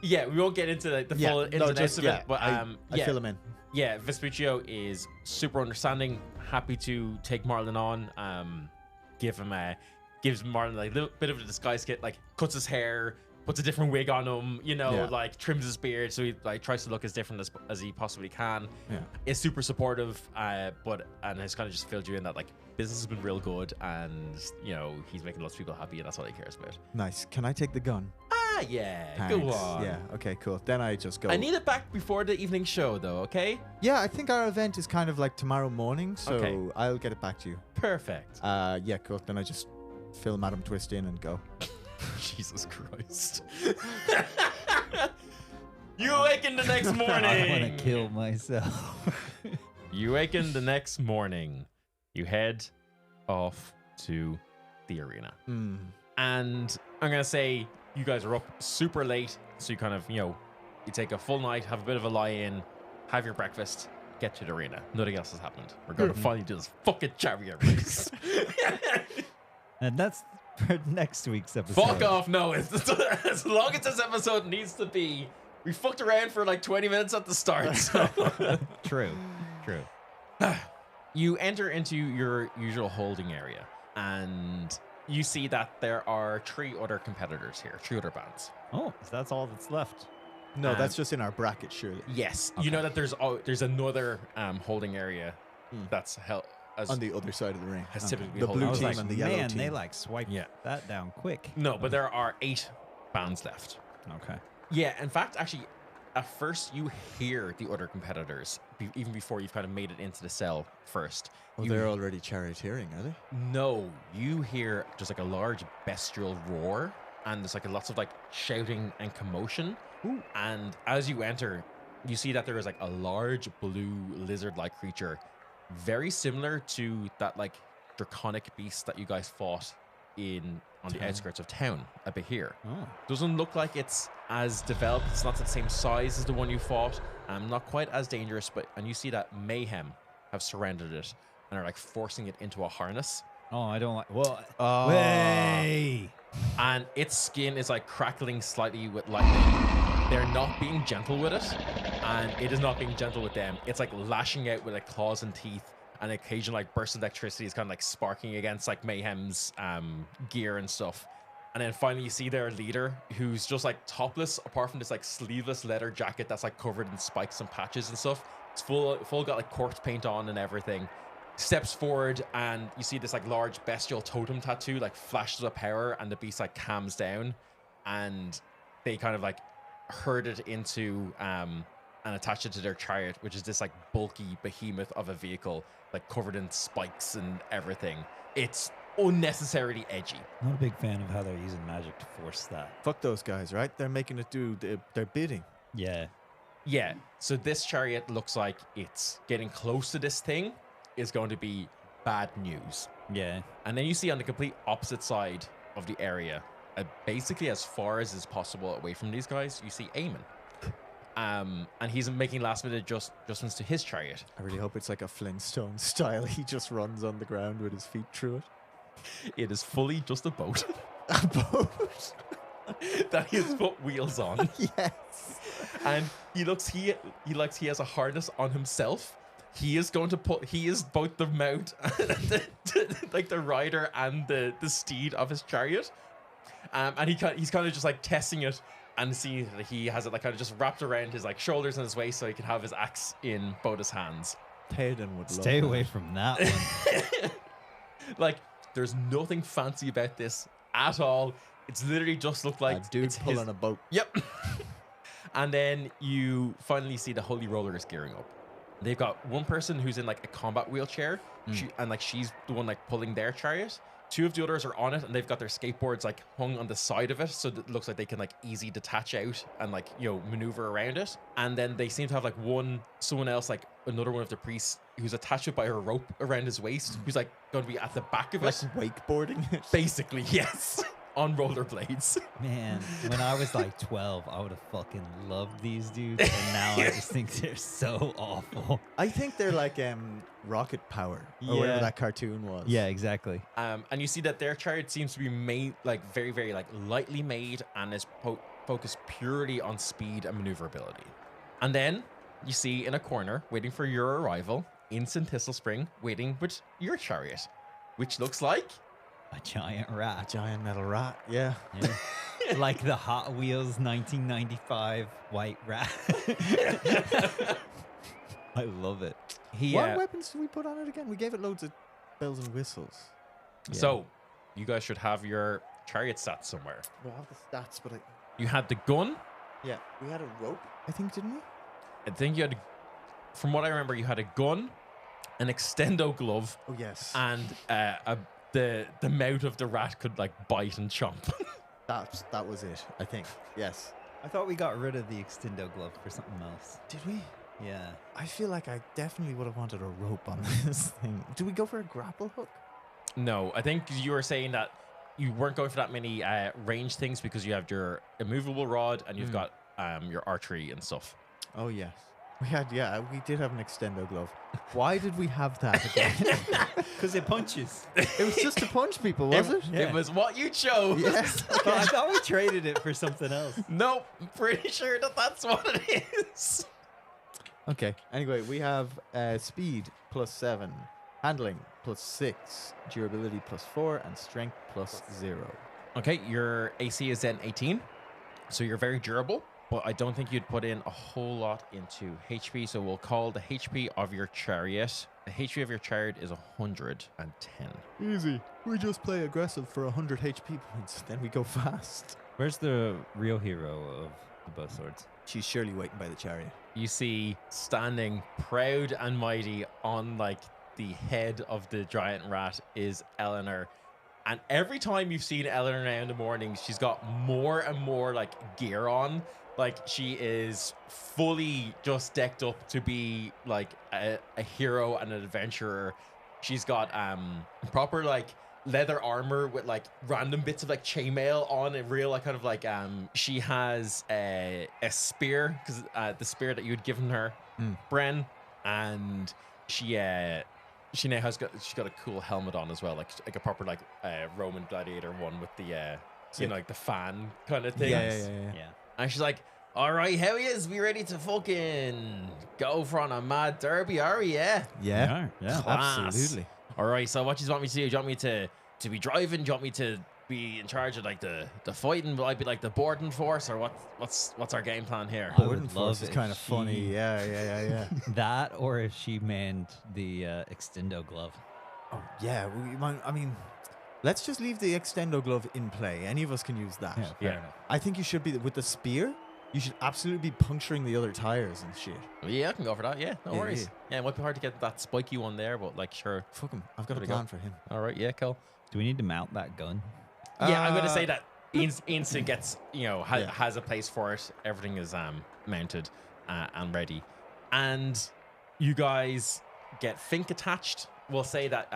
Yeah, we won't get into like, the full ins and outs of it, but I yeah. fill him in. Yeah, Vespuccio is super understanding, happy to take Marlon on. Gives Marlon like a little bit of a disguise kit, like cuts his hair, puts a different wig on him, like trims his beard, so he like tries to look as different as he possibly can. Yeah. Is super supportive, and has kind of just filled you in that like business has been real good, and he's making lots of people happy, and that's all he cares about. Nice. Can I take the gun? Yeah, go Thanks. on. Yeah. Okay. Cool. Then I just go. I need it back before the evening show, though. Okay. Yeah, I think our event is kind of like tomorrow morning, so Okay. I'll get it back to you. Perfect. Yeah, cool. Then I just fill Madam Twist in and go. Jesus Christ. You awaken the next morning. I want to kill myself. You awaken the next morning. You head off to the arena. And I'm going to say you guys are up super late. So you kind of, you take a full night, have a bit of a lie-in, have your breakfast, get to the arena. Nothing else has happened. We're going to finally do this fucking chariot race. And that's for next week's episode. Fuck off. No, as long as this episode needs to be. We fucked around for like 20 minutes at the start. So. True. You enter into your usual holding area, and you see that there are 3 other competitors here, 3 other bands. Oh, so that's all that's left. No, that's just in our bracket, surely. Yes, you know that there's another holding area that's held as On the other side of the ring. has typically The holding. blue I was team like, and the yellow man, team. they like swiped Yeah. that down quick. No, but there are 8 bands left. Okay. Yeah, in fact, actually, at first you hear the other competitors even before you've kind of made it into the cell first. Oh, You- they're already charioteering, are they? No, you hear just like a large bestial roar, and there's like lots of like shouting and commotion. Ooh. And as you enter, you see that there is like a large blue lizard-like creature, very similar to that like draconic beast that you guys fought on the outskirts of town, a bit here. Oh. Doesn't look like it's as developed. It's not the same size as the one you fought. Not quite as dangerous, and you see that Mayhem have surrounded it and are like forcing it into a harness. Oh, I don't like. Well, Oh. way. And its skin is like crackling slightly with lightning. They're not being gentle with it, and it is not being gentle with them. It's like lashing out with like claws and teeth, and occasional like bursts of electricity is kind of like sparking against like Mayhem's gear and stuff. And then finally you see their leader, who's just like topless apart from this like sleeveless leather jacket that's like covered in spikes and patches and stuff. It's full got like corpse paint on and everything. Steps forward, and you see this like large bestial totem tattoo like flashes of power, and the beast like calms down, and they kind of like herd it into and attach it to their chariot, which is this like bulky behemoth of a vehicle, like covered in spikes and everything. It's unnecessarily edgy. Not a big fan of how they're using magic to force that. Fuck those guys, right? They're making it do their bidding. Yeah. Yeah, so this chariot looks like it's getting close to this thing is going to be bad news. Yeah. And then you see on the complete opposite side of the area, basically as far as is possible away from these guys, you see Eamon. And he's making last minute adjustments to his chariot. I really hope it's like a Flintstone style. He just runs on the ground with his feet through it. It is fully just a boat A boat. that he has put wheels on. Yes. And he has a harness on himself. He is both the mount, like the rider and the steed of his chariot. And he's kind of just like testing it and see that he has it like kind of just wrapped around his like shoulders and his waist, so he can have his axe in both his hands. Theoden would Stay love away that. from that one. Like, there's nothing fancy about this at all. It's literally just looked like A dude it's pulling a boat. Yep. And then you finally see the Holy Rollers gearing up. They've got one person who's in like a combat wheelchair, she's the one like pulling their chariot. 2 of the others are on it, and they've got their skateboards like hung on the side of it, so that it looks like they can like easy detach out and like, you know, maneuver around it. And then they seem to have like someone else, like another one of the priests, who's attached by a rope around his waist, who's like going to be at the back of Like it. wakeboarding it. Basically, yes. On rollerblades. Man, when I was like 12, I would have fucking loved these dudes, and now I just think they're so awful. I think they're like rocket power or whatever Yeah. that cartoon was. Yeah, exactly. And you see that their chariot seems to be made like very, very like lightly made, and is focused purely on speed and maneuverability. And then you see in a corner, waiting for your arrival, Instant Thistle Spring, waiting with your chariot, which looks like A giant A rat. giant metal rat. Yeah. Yeah. Like the Hot Wheels 1995 white rat. I love it. What weapons did we put on it again? We gave it loads of bells and whistles. So you guys should have your chariot stats somewhere. We'll have the stats, but You had the gun. yeah, we had a rope, I think, didn't we? I think you had, from what I remember, you had a gun, an extendo glove, Oh yes. and the mouth of the rat could like bite and chomp. That was it, I think. Yes. I thought we got rid of the extendo glove for something else. Did we? Yeah. I feel like I definitely would have wanted a rope on this thing. Did we go for a grapple hook? No, I think you were saying that you weren't going for that many range things because you have your immovable rod and you've got your archery and stuff. Oh yes. We did have an extendo glove. Why did we have that again? Because it punches. It was just to punch people, was it? Yeah. It was what you chose. Yes. But I thought we traded it for something else. Nope, I'm pretty sure that's what it is. Okay. Anyway, we have speed +7, handling +6, durability +4, and strength +0. Okay, your AC is then 18, so you're very durable, but I don't think you'd put in a whole lot into HP, so we'll call the HP of your chariot. The HP of your chariot is 110. Easy. We just play aggressive for 100 HP points, then we go fast. Where's the real hero of the bow swords? She's surely waiting by the chariot. You see standing proud and mighty on like the head of the giant rat is Eleanor. And every time you've seen Eleanor now in the morning, she's got more and more like gear on. Like she is fully just decked up to be like a hero and an adventurer. She's got proper like leather armor with like random bits of like chainmail on it, real like kind of like she has a spear, because the spear that you'd given her, Bren, and she now has got a cool helmet on as well, like a proper like Roman gladiator one with the like the fan kind of thing. Yeah. And she's like, all right, how is we ready to fucking go for on a mad derby, are we? Yeah. Yeah. Yeah. Class. Absolutely. All right, so what do you want me to do? Do you want me to be driving? Do you want me to be in charge of like the fighting? Will I be like the boarding force, or what's our game plan here? I would Boarding force love is if kind of she- funny. Yeah. That, or if she manned the extendo glove. Oh, yeah. I mean, let's just leave the extendo glove in play. Any of us can use that. Fair Yeah. enough. I think you should be with the spear. You should absolutely be puncturing the other tires and shit. Yeah, I can go for that. Yeah, no Yeah, worries. Yeah, it might be hard to get that spiky one there, but like, sure. Fuck him. I've got a There we go. plan for him. All right, yeah, cool. Do we need to mount that gun? Yeah, I'm gonna Uh, say that Ainsley gets, Yeah. has a place for it. Everything is mounted and ready, and you guys get Fink attached. We'll say that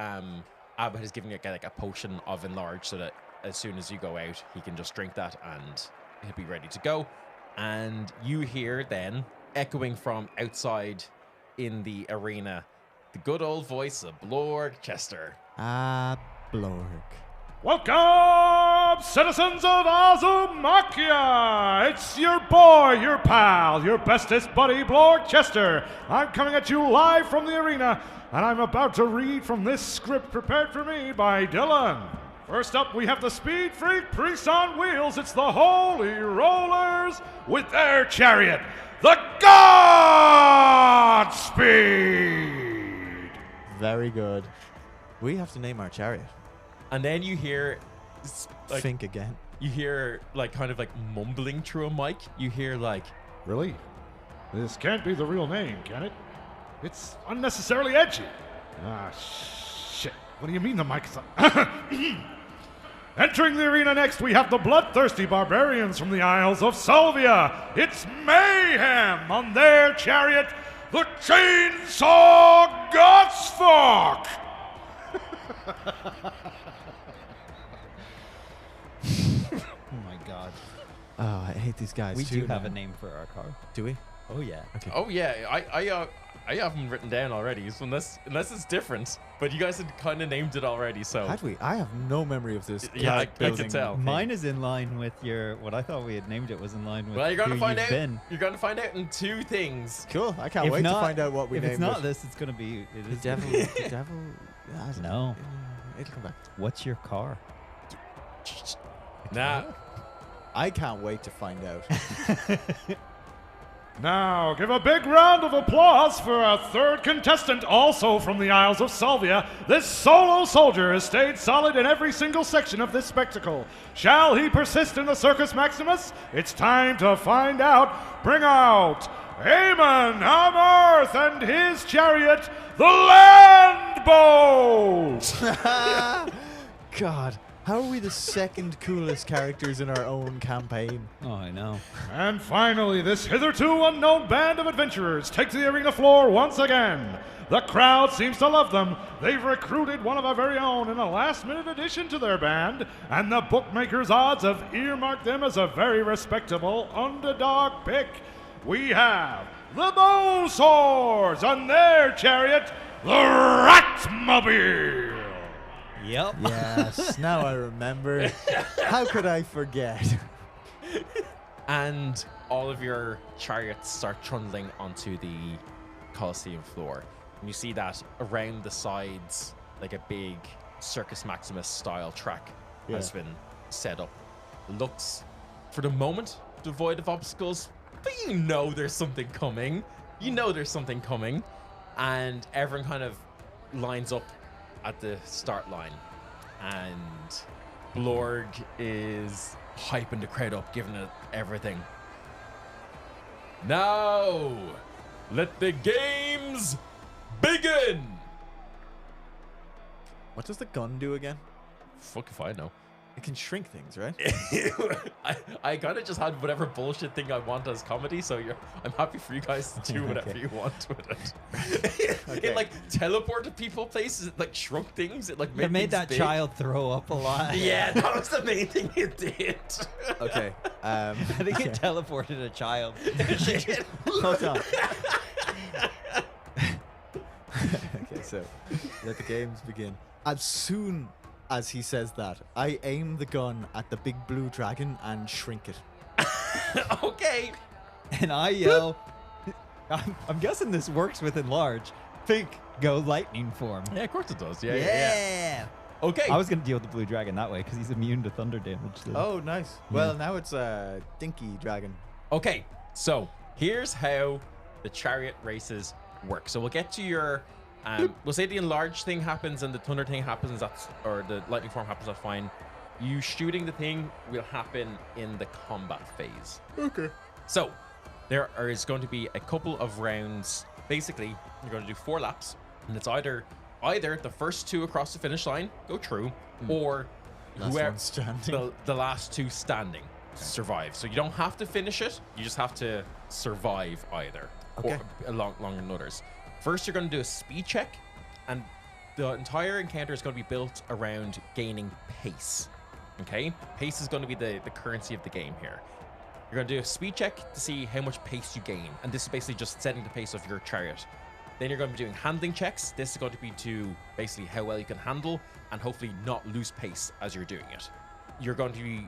Abbott is giving you like a potion of enlarge, so that as soon as you go out, he can just drink that and he'll be ready to go. And you hear then echoing from outside in the arena the good old voice of Blorg Chester. Blorg. Welcome, citizens of Azumakia! It's your boy, your pal, your bestest buddy, Blorg Chester. I'm coming at you live from the arena, and I'm about to read from this script prepared for me by Dylan. First up, we have the Speed Freak Priest on Wheels. It's the Holy Rollers with their chariot, the Godspeed! Very good. We have to name our chariot. And then you hear like, Think again. you hear like kind of like mumbling through a mic. You hear like, Really? This can't be the real name, can it? It's unnecessarily edgy. Ah, shit. What do you mean the mic is on? Entering the arena next, we have the bloodthirsty barbarians from the Isles of Salvia. It's mayhem on their chariot, the Chainsaw Godsfuck! Oh my god. Oh, I hate these guys. We too do have now. a name for our car. Do we? Oh yeah. Okay. oh yeah, I have them written down already. So unless it's different, but you guys had kind of named it already. So Had we? I have no memory of this. Yeah, I character could building tell. thing. Mine is in line with your what I thought we had named it was in line with well, you're gonna who find you've out. been. You're gonna find out in two things. Cool. I can't If wait not- to find out what we if named it's not it. this, it's gonna be it The is devil. The devil. I don't know. No. It'll come back. What's your car? Nah, I can't wait to find out. Now, give a big round of applause for our third contestant, also from the Isles of Salvia. This solo soldier has stayed solid in every single section of this spectacle. Shall he persist in the Circus Maximus? It's time to find out. Bring out Eamon Hamarth and his chariot, the Land Boat! God, how are we the second coolest characters in our own campaign? Oh, I know. And finally, this hitherto unknown band of adventurers take to the arena floor once again. The crowd seems to love them. They've recruited one of our very own in a last-minute addition to their band, and the bookmakers' odds have earmarked them as a very respectable underdog pick. We have the bow swords on their chariot, the Ratmobile. Yep. Yes, now I remember. How could I forget? And all of your chariots start trundling onto the Colosseum floor. And you see that around the sides, like a big Circus Maximus style track has been set up. Looks, for the moment, devoid of obstacles, but you know there's something coming. You know there's something coming. And everyone kind of lines up at the start line. And Blorg is hyping the crowd up, giving it everything. Now, let the games begin! What does the gun do again? Fuck if I know. It can shrink things, right? I kind of just had whatever bullshit thing I want as comedy, so I'm happy for you guys to do whatever you want with it. It like teleported people places, it like shrunk things, it like It made things that big. child throw up a lot. Yeah, that was the main thing it did. Okay. I think it teleported a child. Hold on. Okay, so let the games begin. As soon as he says that, I aim the gun at the big blue dragon and shrink it. Okay. And I yell, I'm guessing this works with enlarge. Think, go lightning form. Yeah, of course it does. Yeah. Okay. I was going to deal with the blue dragon that way because he's immune to thunder damage. So. Oh, nice. Well, now it's a dinky dragon. Okay, so here's how the chariot races work. So we'll get to your, we'll say the enlarged thing happens and the thunder thing happens, or the lightning form happens, that's fine. You shooting the thing will happen in the combat phase. Okay. So there is going to be a couple of rounds. Basically, you're going to do 4 laps, and it's either the first 2 across the finish line go through, or Last whoever one standing. the last 2 standing survive. So you don't have to finish it, you just have to survive either, Okay. or along longer than others. First, you're going to do a speed check, and the entire encounter is going to be built around gaining pace. Okay, pace is going to be the currency of the game here. You're going to do a speed check to see how much pace you gain, and this is basically just setting the pace of your chariot. Then you're going to be doing handling checks. This is going to be to basically how well you can handle and hopefully not lose pace as you're doing it. You're going to be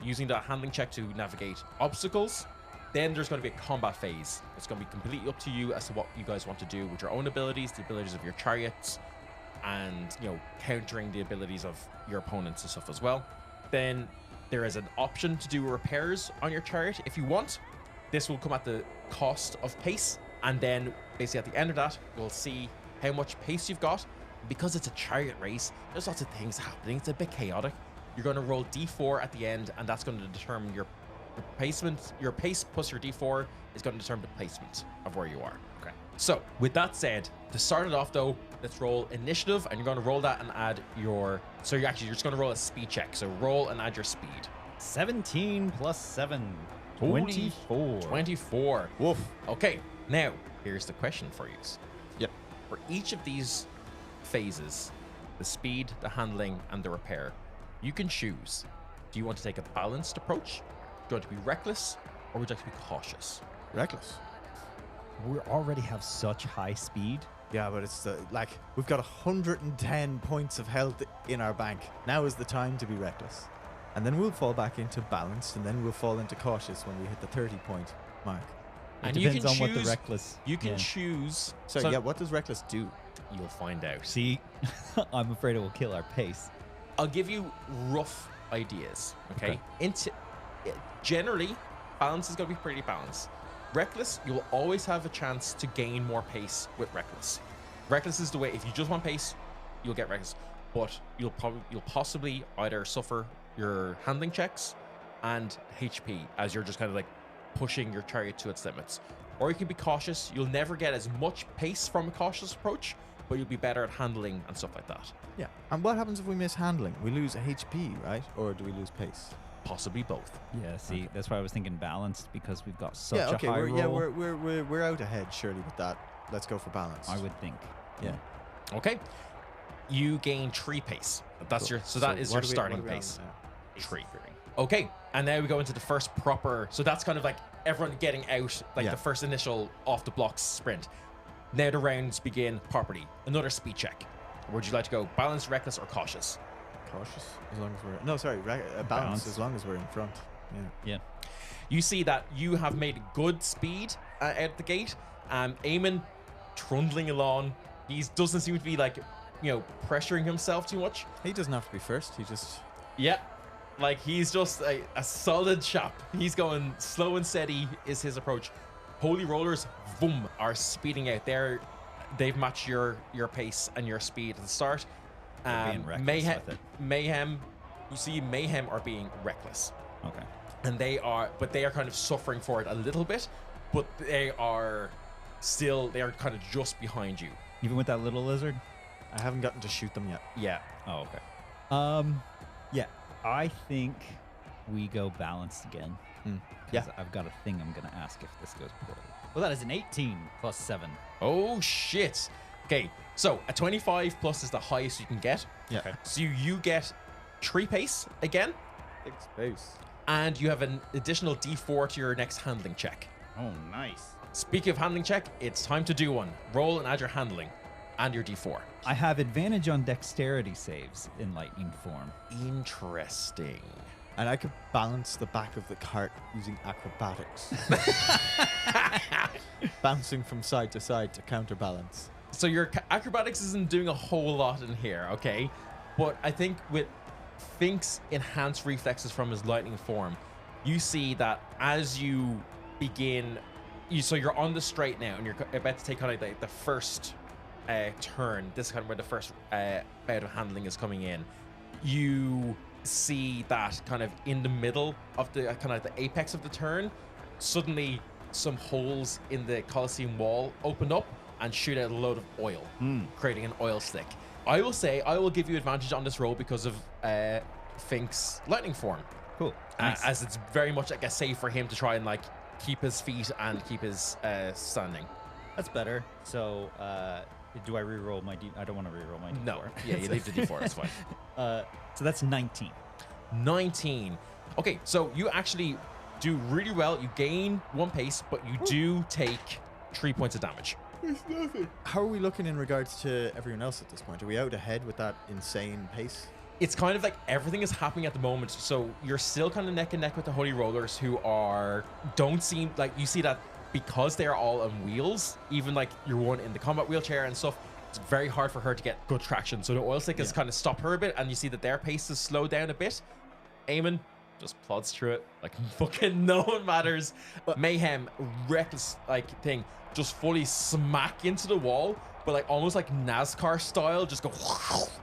using that handling check to navigate obstacles. Then there's going to be a combat phase. It's going to be completely up to you as to what you guys want to do with your own abilities, the abilities of your chariots, and countering the abilities of your opponents and stuff as well. Then there is an option to do repairs on your chariot if you want. This will come at the cost of pace, and then basically at the end of that, we'll see how much pace you've got. Because it's a chariot race, there's lots of things happening. It's a bit chaotic. You're going to roll D4 at the end, and that's going to determine your placement. Your pace plus your D4 is going to determine the placement of where you are. Okay. So with that said, to start it off though, let's roll initiative, and you're going to roll that and add your. So you're just going to roll a speed check. So roll and add your speed. 17 plus 7. Holy 24. 24. Woof. Okay. Now here's the question for you. Yep. For each of these phases, the speed, the handling, and the repair, you can choose. Do you want to take a balanced approach? Do you want to be reckless, or would you like to be cautious? Reckless. We already have such high speed. Yeah, but it's we've got 110 points of health in our bank. Now is the time to be reckless. And then we'll fall back into balanced, and then we'll fall into cautious when we hit the 30-point mark. It And you depends can on what the choose. reckless. You can yeah. choose. So yeah, what does reckless do? You'll find out. See, I'm afraid it will kill our pace. I'll give you rough ideas. Okay. Generally, balance is going to be pretty balanced. Reckless, you'll always have a chance to gain more pace with reckless. Reckless is the way. If you just want pace, you'll get reckless, but you'll possibly either suffer your handling checks and HP as you're just kind of like pushing your chariot to its limits. Or you can be cautious. You'll never get as much pace from a cautious approach, but you'll be better at handling and stuff like that. Yeah. And what happens if we miss handling? We lose HP, right? Or do we lose pace? Possibly both. Yeah, see, that's why I was thinking balanced because we've got such Yeah. Okay. a high roll. We're out ahead surely with that. Let's go for balance. I would think. Yeah. Okay. You gain 3 pace. That's Cool. your. So that is your what are we- starting what are we on pace. now? 3. Okay. And now we go into the first proper. So that's kind of like everyone getting out, like the first initial off the blocks sprint. Now the rounds begin properly. Another speed check. Would you like to go balanced, reckless, or cautious? Cautious, as long as we're balance as long as we're in front. Yeah. You see that you have made good speed out the gate. Eamon trundling along. He doesn't seem to be like, pressuring himself too much. He doesn't have to be first. He just Like he's just a solid chap. He's going slow and steady is his approach. Holy Rollers, boom, are speeding out. They've matched your pace and your speed at the start. Being reckless with it. Mayhem, you see Mayhem are being reckless. Okay. And they are kind of suffering for it a little bit, but they are kind of just behind you. Even with that little lizard? I haven't gotten to shoot them yet. Yeah. Oh, okay. Yeah, I think we go balanced again. Yeah. 'Cause I've got a thing I'm going to ask if this goes poorly. Well, that is an 18 plus 7. Oh shit. Okay, so a 25 plus is the highest you can get. Yeah. Okay. So you get 3 pace again, Big space. and you have an additional D4 to your next handling check. Oh, nice. Speaking of handling check, it's time to do one. Roll and add your handling and your D4. I have advantage on dexterity saves in lightning form. Interesting. And I could balance the back of the cart using acrobatics. Bouncing from side to side to counterbalance. So your acrobatics isn't doing a whole lot in here, okay? But I think with Fink's enhanced reflexes from his lightning form, you see that as you begin, so you're on the straight now, and you're about to take on like the first turn. This is kind of where the first bout of handling is coming in. You see that kind of in the middle of the kind of the apex of the turn, suddenly some holes in the Colosseum wall open up and shoot out a load of oil, creating an oil slick. I will say I will give you advantage on this roll because of Fink's lightning form. Cool. Nice. As it's very much like a save for him to try and like keep his feet and keep his standing. That's better. So, do I re-roll my D? I don't want to re-roll my D4. No, yeah, you leave the D4. That's fine. So that's 19. 19. Okay, so you actually do really well. You gain 1 pace, but you do take 3 points of damage. It's nothing. How are we looking in regards to everyone else at this point? Are we out ahead with that insane pace? It's kind of like everything is happening at the moment. So you're still kind of neck and neck with the Holy Rollers, who don't seem like, you see that because they're all on wheels, even like your one in the combat wheelchair and stuff, it's very hard for her to get good traction. So the oil slick has kind of stopped her a bit, and you see that their pace has slowed down a bit. Eamon just plods through it like fucking no one matters. Mayhem, reckless like thing, just fully smack into the wall, but like almost like NASCAR style, just go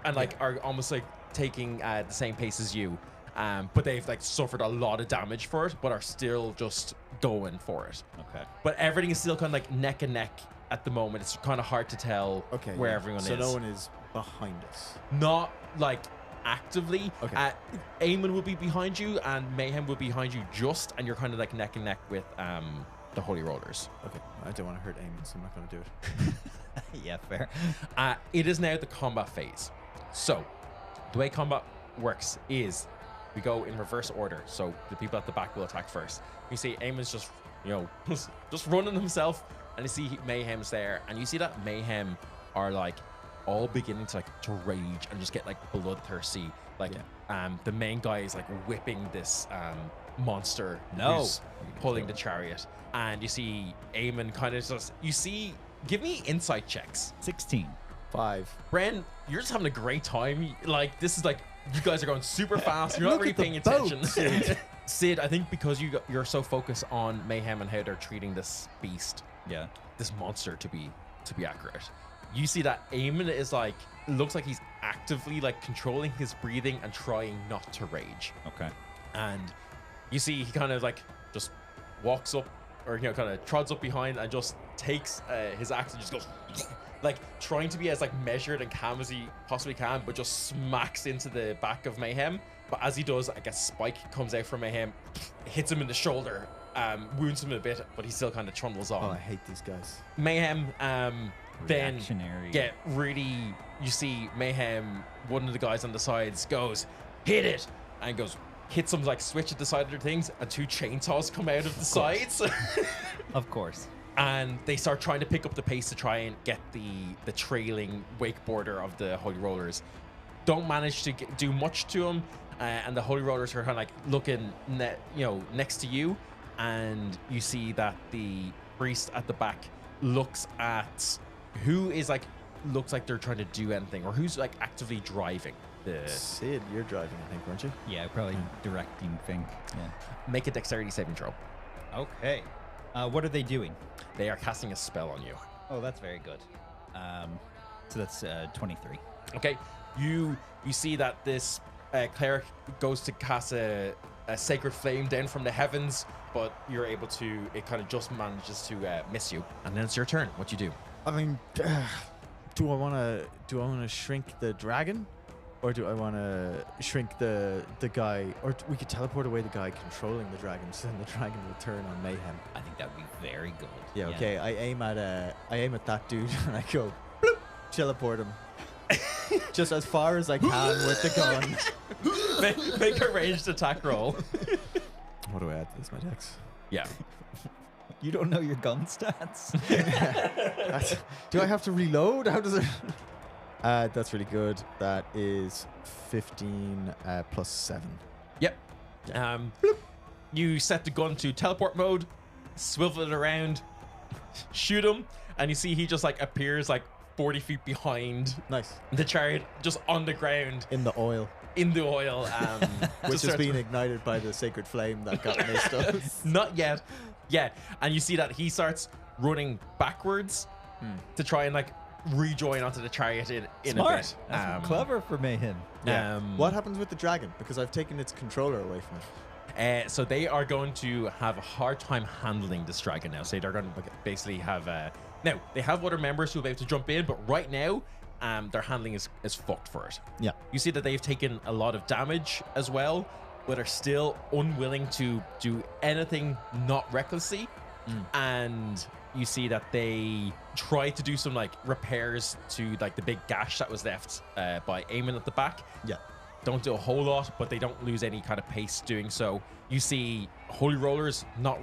and like are almost like taking the same pace as you. But they've like suffered a lot of damage for it, but are still just going for it. Okay. But everything is still kind of like neck and neck at the moment. It's kind of hard to tell where everyone is. So no one is behind us. Not like actively. Okay. Eamon will be behind you, and Mayhem will be behind you just, and you're kind of like neck and neck with the Holy Rollers. Okay. I don't want to hurt Eamon, so I'm not going to do it. Yeah, fair. It is now the combat phase. So the way combat works is we go in reverse order. So the people at the back will attack first. You see Eamon's just, just running himself, and you see Mayhem's there, and you see that Mayhem are like all beginning to rage and just get like bloodthirsty. Like the main guy is like whipping this monster who's pulling the chariot, and you see Eamon kind of just, give me insight checks. 16. 5. Bren, you're just having a great time. Like, this is like, you guys are going super fast. You're not really paying attention. Sid, I think because you're so focused on Mayhem and how they're treating this beast, this monster to be accurate, you see that Eamon is like, looks like he's actively like controlling his breathing and trying not to rage. Okay. And you see he kind of like just walks up, or kind of trods up behind and just takes his axe and just goes like trying to be as like measured and calm as he possibly can, but just smacks into the back of Mayhem. But as he does, I guess Spike comes out from Mayhem, hits him in the shoulder, wounds him a bit, but he still kind of trundles on. Oh, I hate these guys. Mayhem then Reactionary. you see Mayhem, one of the guys on the sides goes, hit it, and goes hit some like switch at the side of their things, and 2 chainsaws come out of the sides. Of course. And they start trying to pick up the pace to try and get the trailing wakeboarder of the Holy Rollers. Don't manage to do much to them, and the Holy Rollers are kind of like looking, next to you, and you see that the priest at the back looks at who is like looks like they're trying to do anything, or who's like actively driving. Sid, you're driving, I think, weren't you? Yeah, probably directing thing. Yeah. Make a dexterity saving throw. Okay. What are they doing? They are casting a spell on you. Oh, that's very good. So that's 23. Okay, you see that this cleric goes to cast a sacred flame down from the heavens, but you're able to. It kind of just manages to miss you, and then it's your turn. What you do? I mean, do I want to shrink the dragon, or do I want to shrink the guy, or we could teleport away the guy controlling the dragon, so then the dragon will turn on Mayhem. I think that would be very good. Yeah. Okay. I aim at that dude and I go, bloop, teleport him, just as far as I can with the gun. Make a ranged attack roll. What do I add to this? My dex. Yeah. You don't know your gun stats? Do I have to reload? How does it? That's really good. That is 15 plus 7. Yep. You set the gun to teleport mode, swivel it around, shoot him, and you see he just like appears like 40 feet behind Nice. the chariot, just on the ground In the oil, in the oil. which has been ignited by the sacred flame that got messed up. Not yet. Yeah. And you see that he starts running backwards to try and like rejoin onto the chariot in Smart. a bit. That's clever for Mayhem. What happens with the dragon? Because I've taken its controller away from it. So they are going to have a hard time handling this dragon now. So they're going to basically have now they have other members who will be able to jump in, but right now their handling is fucked for it. Yeah. You see that they've taken a lot of damage as well, but are still unwilling to do anything not recklessly. And you see that they try to do some like repairs to like the big gash that was left by Eamon at the back. Yeah. Don't do a whole lot, but they don't lose any kind of pace doing so. You see Holy Rollers weren't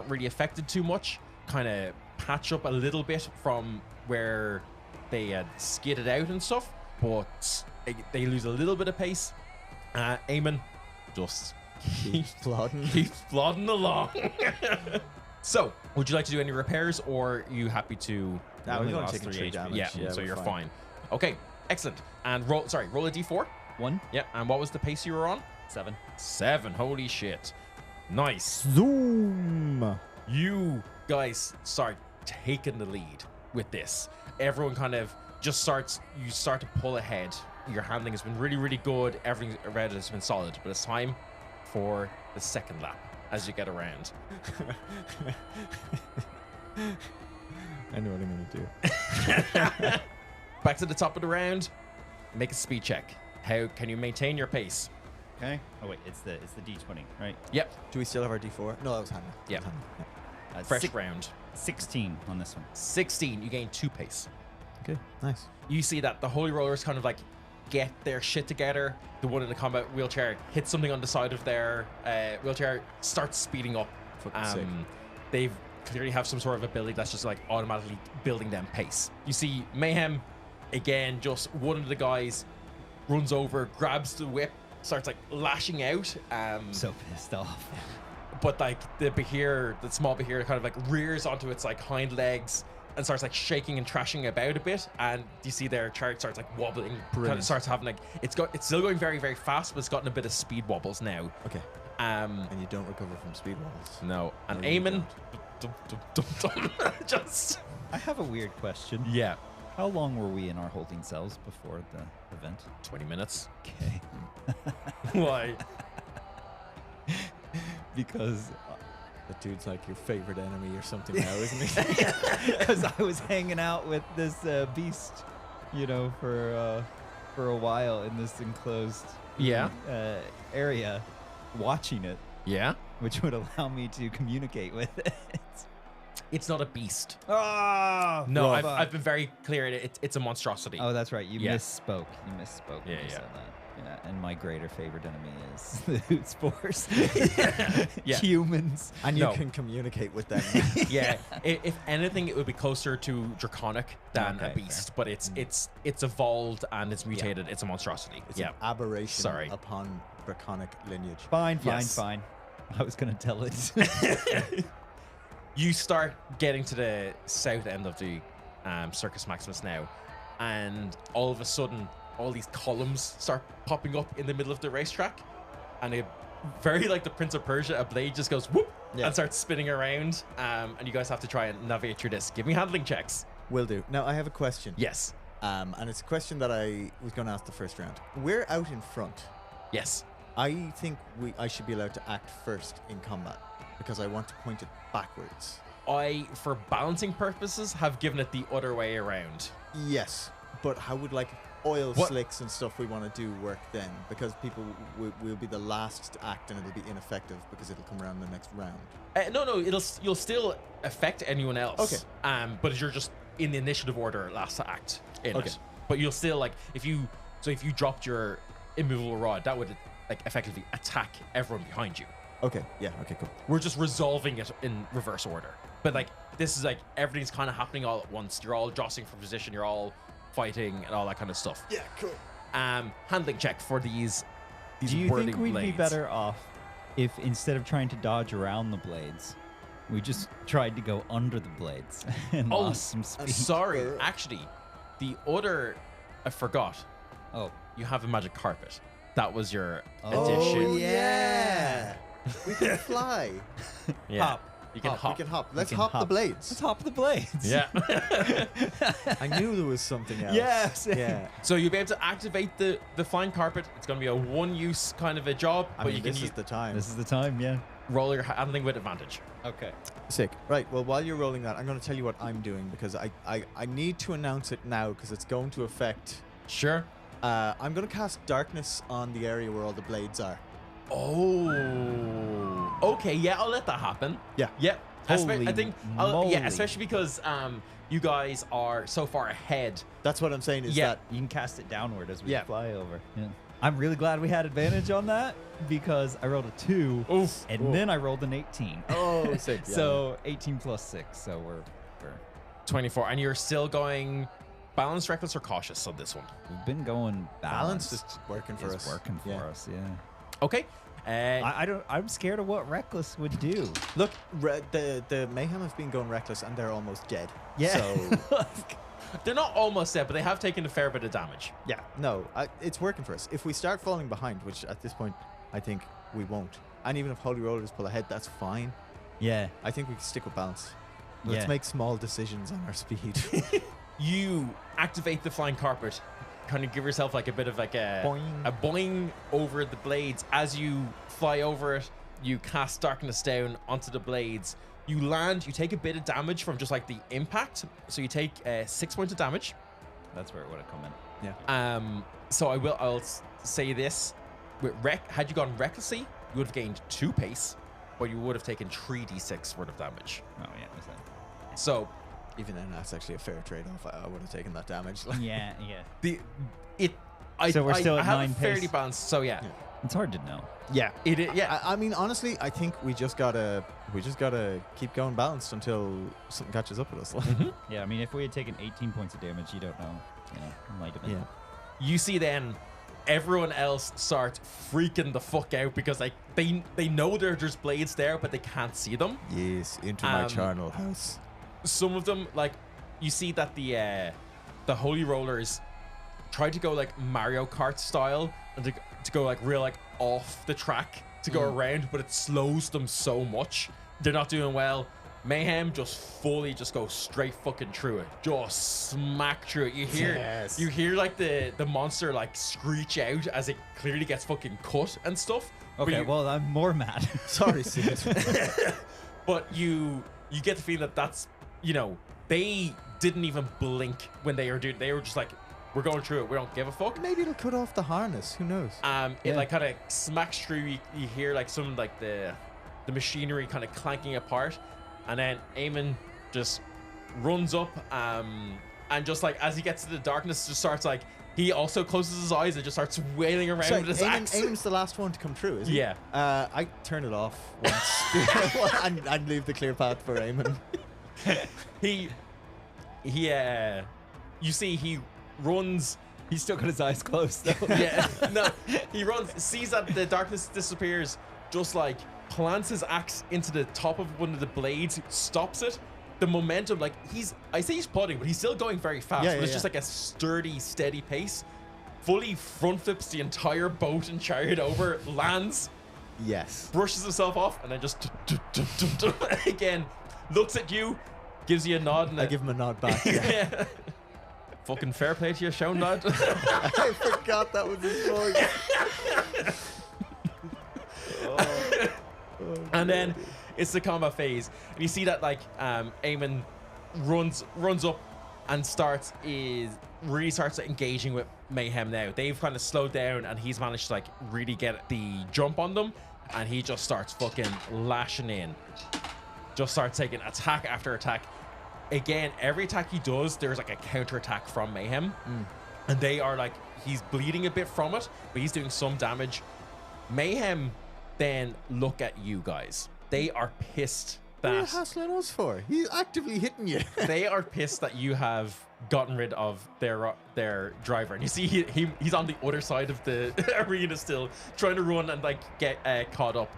really affected too much, kind of patch up a little bit from where they had skidded out and stuff, but they lose a little bit of pace. Eamon just Keeps plodding. keeps plodding along. So, would you like to do any repairs, or are you happy to? No, only we've only lost taken 3 3 HP. damage. Yeah, so we're you're fine. Okay, excellent. And roll a d4. 1, Yeah, and what was the pace you were on? 7. 7. Holy shit. Nice. Zoom. You guys start taking the lead with this. Everyone kind of just starts to pull ahead. Your handling has been really, really good. Everything around it has been solid, but it's time for the second lap as you get around. I know what I'm gonna do. Back to the top of the round. Make a speed check. How can you maintain your pace? Okay. Oh wait, it's the D20, right? Yep. Do we still have our D4? No, that was Hannah. Yeah. That was Hannah. Fresh round. 16 on this one. 16. You gain 2 pace. Okay, nice. You see that the Holy Rollers kind of like get their shit together. The one in the combat wheelchair hits something on the side of their wheelchair, starts speeding up. Fucking sick. They clearly have some sort of ability that's just like automatically building them pace. You see Mayhem, again, just one of the guys runs over, grabs the whip, starts like lashing out. So pissed off. But like the small Behir kind of like rears onto its like hind legs and starts like shaking and trashing about a bit, and you see their chariot starts like wobbling. Kind of Brilliant. starts having like it's still going very, very fast, but it's gotten a bit of speed wobbles now. Okay. And you don't recover from speed walls. No, and No, you Eamon, just I have a weird question. yeah, How long were we in our holding cells before the event? 20 minutes. Okay. Why? Because That dude's like your favorite enemy or something now, isn't he? because I was hanging out with this beast, for a while in this enclosed Yeah. area, watching it, Yeah. which would allow me to communicate with it. It's not a beast. Oh No, I've been very clear. It's a monstrosity. Oh, that's right. You Yeah. misspoke. You misspoke when Yeah, you yeah. said that. And my greater favorite enemy is the Hoots Force. Yeah. Humans. And you No. can communicate with them. Yeah, if anything, it would be closer to draconic than Okay, a beast, but it's evolved and it's mutated. It's a monstrosity. It's Yeah, an aberration Sorry. upon draconic lineage. Fine, Yes. fine. I was gonna tell it. you start getting to the south end of the Circus Maximus now, and all of a sudden, all these columns start popping up in the middle of the racetrack, and it very like the Prince of Persia, a blade just goes whoop Yeah. and starts spinning around, and you guys have to try and navigate through this. Give me handling checks. Will do. Now, I have a question. Yes, And it's a question that I was going to ask the first round. We're out in front. yes. I think I should be allowed to act first in combat because I want to point it backwards. I, for balancing purposes, have given it the other way around. Yes, but how would like oil What- slicks and stuff we want to do work then? Because people will be the last to act and it'll be ineffective because it'll come around the next round. No, you'll still affect anyone else. Okay. But you're just in the initiative order last to act in Okay. it. But you'll still like if you dropped your immovable rod, that would like effectively attack everyone behind you. Okay, yeah, okay, cool. We're just resolving it in reverse order. But like this is like everything's kind of happening all at once. You're all jostling for position. You're all fighting and all that kind of stuff. Yeah, cool. Handling check for these Do you whirling think we'd blades. be better off if instead of trying to dodge around the blades, we just tried to go under the blades and Oh, lost some speed? Sorry, actually, the other I forgot. Oh, You have a magic carpet. That was your Oh, addition. yeah. We can fly. Yeah. Hop. You can We hop. can hop. Let's can hop the hop. blades. let's hop the blades. Yeah. I knew there was something else. Yes. Yeah. So you'll be able to activate the flying carpet. It's going to be a one-use kind of a job, I but mean, you can this is the time. This is the time, yeah. roll your handling with advantage. Okay. Sick. Right. Well, while you're rolling that, I'm going to tell you what I'm doing because I need to announce it now because it's going to affect. Sure. I'm going to cast darkness on the area where all the blades are. Oh. Okay. Yeah, I'll let that happen. Yeah. Yeah. Holy I think. moly. Yeah, especially because you guys are so far ahead. That's what I'm saying is Yeah. that You can cast it downward as we Yeah. fly over. Yeah. I'm really glad we had advantage on that because I rolled a 2 Oof. and then I rolled an 18. Oh, sick. Yeah, So 18 plus 6. So we're 24, and you're still going balanced, reckless, or cautious on this one. we've been going balance balanced. is working for Is us. working for Yeah. us, yeah. Okay. I don't. I'm scared of what reckless would do. Look, the mayhem have been going reckless and they're almost dead. Yeah. So They're not almost dead, but they have taken a fair bit of damage. yeah, no, it's working for us. If we start falling behind, which at this point I think we won't, and even if Holy Rollers pull ahead, that's fine. Yeah. I think we can stick with balance. Let's Yeah. make small decisions on our speed. You activate the flying carpet, kind of give yourself like a bit of like Boing. a boing over the blades. As you fly over it, you cast darkness down onto the blades. You land, you take a bit of damage from just like the impact. So you take 6 points of damage. That's where it would have come in. So I'll say this. With had you gone recklessly, you would have gained 2 pace, but you would have taken 3d6 worth of damage. Oh yeah. Is that? So Even then, that's actually a fair trade-off. I would have taken that damage. Yeah. Yeah. So we're still I at have 9 it fairly pace. balanced. So yeah, It's hard to know. Yeah. yeah. I mean, honestly, I think we just gotta keep going balanced until something catches up with us. Yeah. I mean, if we had taken 18 points of damage, you don't know. You know, it might have been. Yeah. You see then everyone else start freaking the fuck out because like they know there's blades there, but they can't see them. Yes, into my Um, charnel house. Some of them, like, you see that the Holy Rollers try to go like Mario Kart style and to go like real like off the track to go around, but it slows them so much. They're not doing well. Mayhem just fully just go straight fucking through it, just smack through it. Yes. You hear like the monster like screech out as it clearly gets fucking cut and stuff. But Okay. you- Well, I'm more mad. Sorry, Sid. but you get the feeling that's, you know, they didn't even blink when they were doing. They were just like, we're going through it. We don't give a fuck. Maybe it'll cut off the harness. Who knows? It Yeah. like kind of smacks through. You hear like some like the machinery kind of clanking apart, and then Eamon just runs up and just like as he gets to the darkness, just starts like He also closes his eyes and just starts wailing around Sorry, with his axe. Eamon's the last one to come through, is he? Yeah. I turn it off once and leave the clear path for Eamon. You see, he runs. He's still got his eyes closed, though. Yeah, no, he runs, sees that the darkness disappears, just like plants his axe into the top of one of the blades, stops it. The momentum, like I say he's plodding, but he's still going very fast. Yeah, but it's yeah, just like a sturdy, steady pace. Fully front flips the entire boat and chariot over, lands, Yes. brushes himself off, and then just again looks at you, gives you a nod, and I give him a nod back. Yeah. yeah. Fucking fair play to you, shown lad. I forgot that was his voice. And then it's the combat phase. And you see that like Eamon runs up and really starts engaging with Mayhem now. They've kind of slowed down and he's managed to like really get the jump on them, and he just starts fucking lashing in. Just starts taking attack after attack. Again, every attack he does, there's like a counter attack from Mayhem. And they are like, he's bleeding a bit from it, but he's doing some damage. Mayhem then look at you guys. They are pissed What are you that hassling us for? He's actively hitting you. they are pissed that you have gotten rid of their driver. And you see he's on the other side of the arena still, trying to run and like get caught up.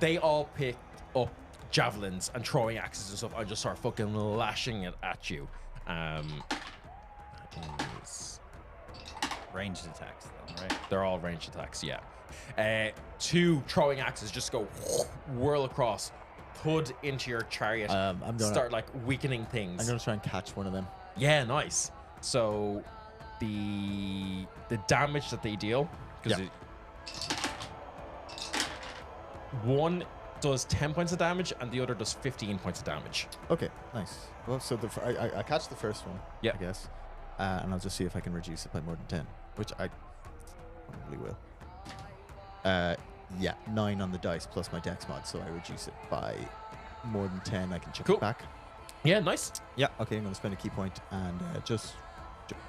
They all pick up javelins and throwing axes and stuff and just start fucking lashing it at you. Ranged attacks, though, right? They're all ranged attacks, yeah. 2 throwing axes just go whirl across, put into your chariot, start like weakening things. I'm gonna try and catch one of them. Yeah, nice. So the damage that they deal, because one does 10 points of damage and the other does 15 points of damage. Okay, nice. Well, so I catch the first one. Yeah. I guess, and I'll just see if I can reduce it by more than 10, which I probably will. Yeah, 9 on the dice plus my dex mod, so I reduce it by more than 10. I can chuck Cool. it back. Yeah, nice. Yeah. Okay, I'm gonna spend a key point and just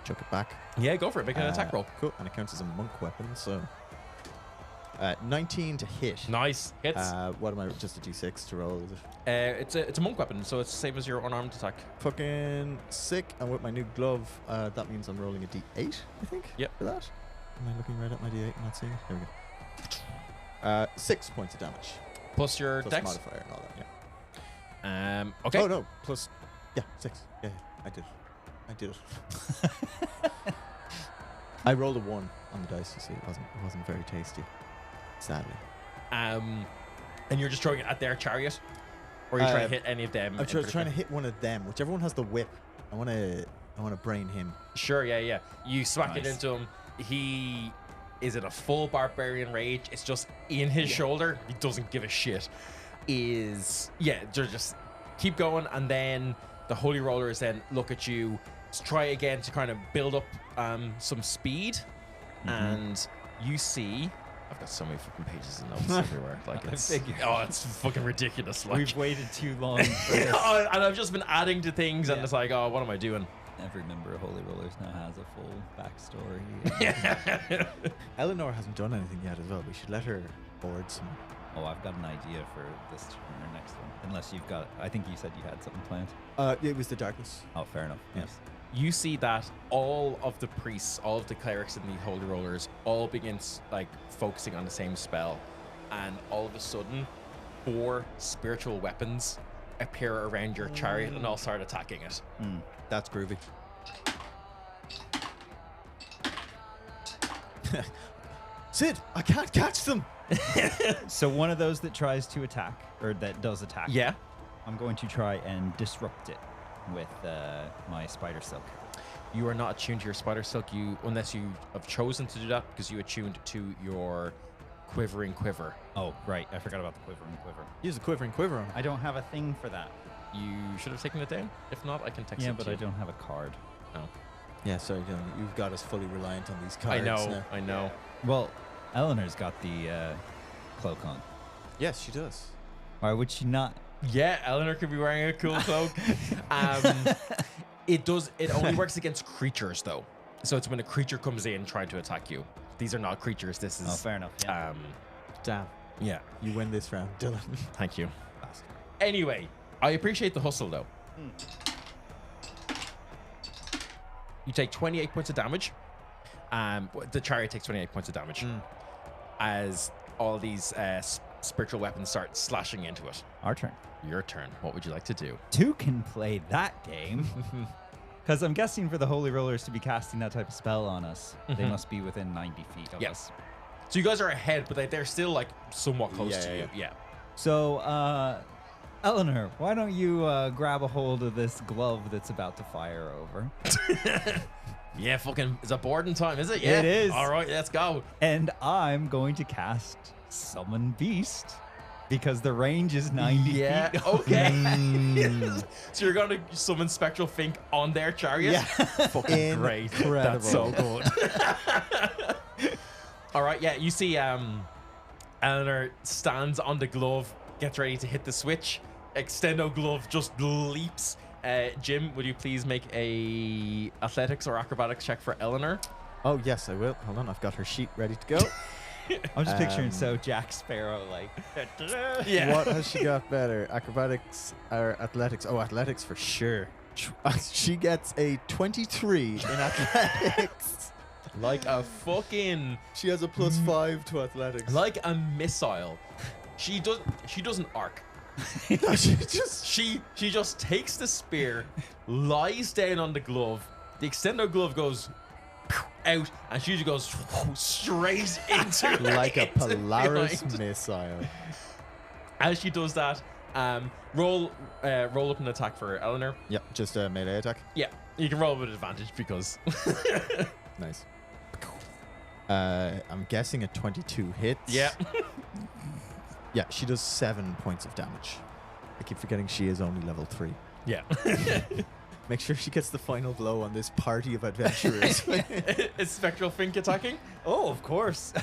chuck it back. Yeah, go for it. Make an attack roll. Cool, and it counts as a monk weapon, so 19 to hit. Nice. Hits. What am I? Just a d6 to roll? Is it? It's a monk weapon, so it's the same as your unarmed attack. Fucking sick. And with my new glove, that means I'm rolling a d8, I think. Yep. For that. Am I looking right at my d8 and not seeing it? Here we go. 6 points of damage. Plus your Plus dex. modifier and all that, yeah. Okay. Oh, no. Plus, yeah, 6. Yeah, I did it. I rolled a 1 on the dice, you see. It wasn't very tasty, sadly. And you're just throwing it at their chariot? Or are you trying to hit any of them? I'm trying to hit one of them. Whichever one has the whip. I want to brain him. Sure, yeah. You smack it Nice. into him. He is in a full barbarian rage. It's just in his shoulder. He doesn't give a shit. Just keep going, and then the holy rollers then look at you, try again to kind of build up some speed, and you see. I've got so many fucking pages of notes everywhere. Like it's fucking ridiculous. Like We've waited too long for this. and I've just been adding to things, and it's like, oh, what am I doing? Every member of Holy Rollers now has a full backstory. Eleanor hasn't done anything yet as well. We should let her board some. Oh, I've got an idea for this turn or next one. Unless you've got, I think you said you had something planned. It was the darkness. Oh, fair enough. Yeah. Yes. You see that all of the priests, all of the clerics and the holy rollers all begin like focusing on the same spell, and all of a sudden 4 spiritual weapons appear around your chariot and all start attacking it. That's groovy. Sid, I can't catch them. So one of those that tries to attack, or that does attack, Yeah. I'm going to try and disrupt it with my spider silk. You are not attuned to your spider silk, unless you have chosen to do that because you attuned to your quivering quiver. Oh, right. I forgot about the quivering quiver. Use a quivering quiver on. I don't have a thing for that. You should have taken it down. If not, I can text Yeah, it but to I you. don't have a card. Oh. Yeah, sorry, Dylan. You've got us fully reliant on these I cards know. now. I know. Well, Eleanor's got the cloak on. Yes, she does. Why would she not? Yeah, Eleanor could be wearing a cool cloak. It only works against creatures though. So it's when a creature comes in trying to attack you. These are not creatures. This is. Oh, fair enough. Yeah. Damn. Yeah. You win this round, Dylan. Thank you. Anyway, I appreciate the hustle though. You take 28 points of damage. The chariot takes 28 points of damage as all these spiritual weapons start slashing into it. Our turn. Your turn. What would you like to do? Two can play that game. Because I'm guessing for the Holy Rollers to be casting that type of spell on us, they must be within 90 feet of us. So you guys are ahead, but they're still like somewhat close to you. Yeah. So, Eleanor, why don't you grab a hold of this glove that's about to fire over? Yeah, fucking, it's a boarding time, is it? Yeah. It is. All right, let's go. And I'm going to cast Summon Beast because the range is 90 feet. Okay. So you're going to summon Spectral Fink on their chariot? Yeah. Fucking great. That's so good. All right, yeah, you see Eleanor stands on the glove, gets ready to hit the switch. Extendo glove just leaps. Jim, would you please make a athletics or acrobatics check for Eleanor? Oh, yes, I will. Hold on, I've got her sheet ready to go. I'm just picturing so Jack Sparrow like. Yeah. What has she got better? Acrobatics or athletics? Oh, athletics for sure. She gets a 23 in athletics. Like a fucking, She has a +5 to athletics. like a missile. She doesn't arc. She just takes the spear, lies down on the glove. The extendo glove goes out, and she just goes straight into like a into Polaris behind. missile. As she does that, roll up an attack for Eleanor. Yep, just a melee attack. Yeah, you can roll with advantage because. Nice. I'm guessing a 22 hits. Yeah. Yeah, she does 7 points of damage. I keep forgetting she is only level 3. Yeah. Make sure she gets the final blow on this party of adventurers. Is Spectral Fink attacking? Oh, of course.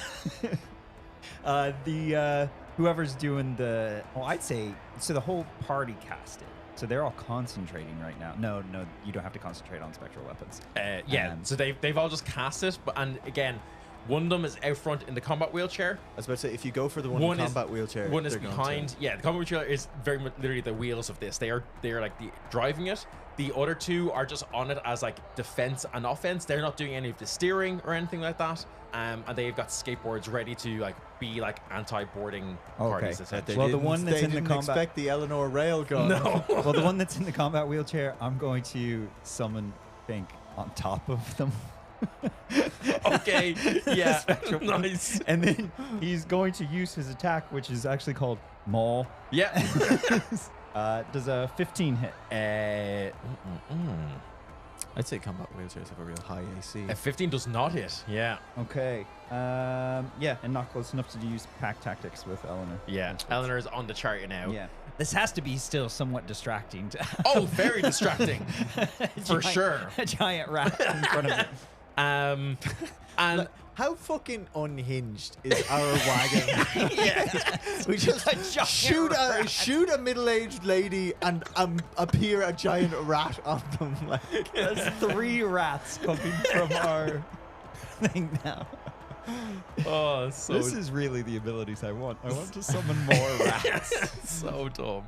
Whoever's doing the, I'd say, so the whole party cast it. So they're all concentrating right now. No, you don't have to concentrate on spectral weapons. Yeah. So they've all just cast it, but and again, one of them is out front in the combat wheelchair. I was about to say, if you go for the one in combat wheelchair, one is they're going behind. to- Yeah, the combat wheelchair is very much literally the wheels of this. They are like driving it. The other two are just on it as like defense and offense. They're not doing any of the steering or anything like that. And they've got skateboards ready to like be like anti-boarding parties. Essentially. Well, the one that's they in the didn't combat- expect the Eleanor railgun. No. Well, the one that's in the combat wheelchair, I'm going to summon Fink on top of them. Okay. Yeah. Spectral Fink. Nice. And then he's going to use his attack, which is actually called Maul. Yeah. Does a 15 hit? I'd say combat wheelchairs have a real high AC. A 15 does not hit. Yeah. Okay. Yeah, and not close enough to use pack tactics with Eleanor. Yeah. Eleanor is on the chariot now. Yeah. This has to be still somewhat distracting. Oh, very distracting. For Giant- sure. A giant rat in front of it. And How fucking unhinged is our wagon? yeah. We just shoot a middle-aged lady and appear a giant rat on them. Like, There's 3 rats coming from our thing now. Oh, so This is really the abilities I want. I want to summon more rats. so dumb.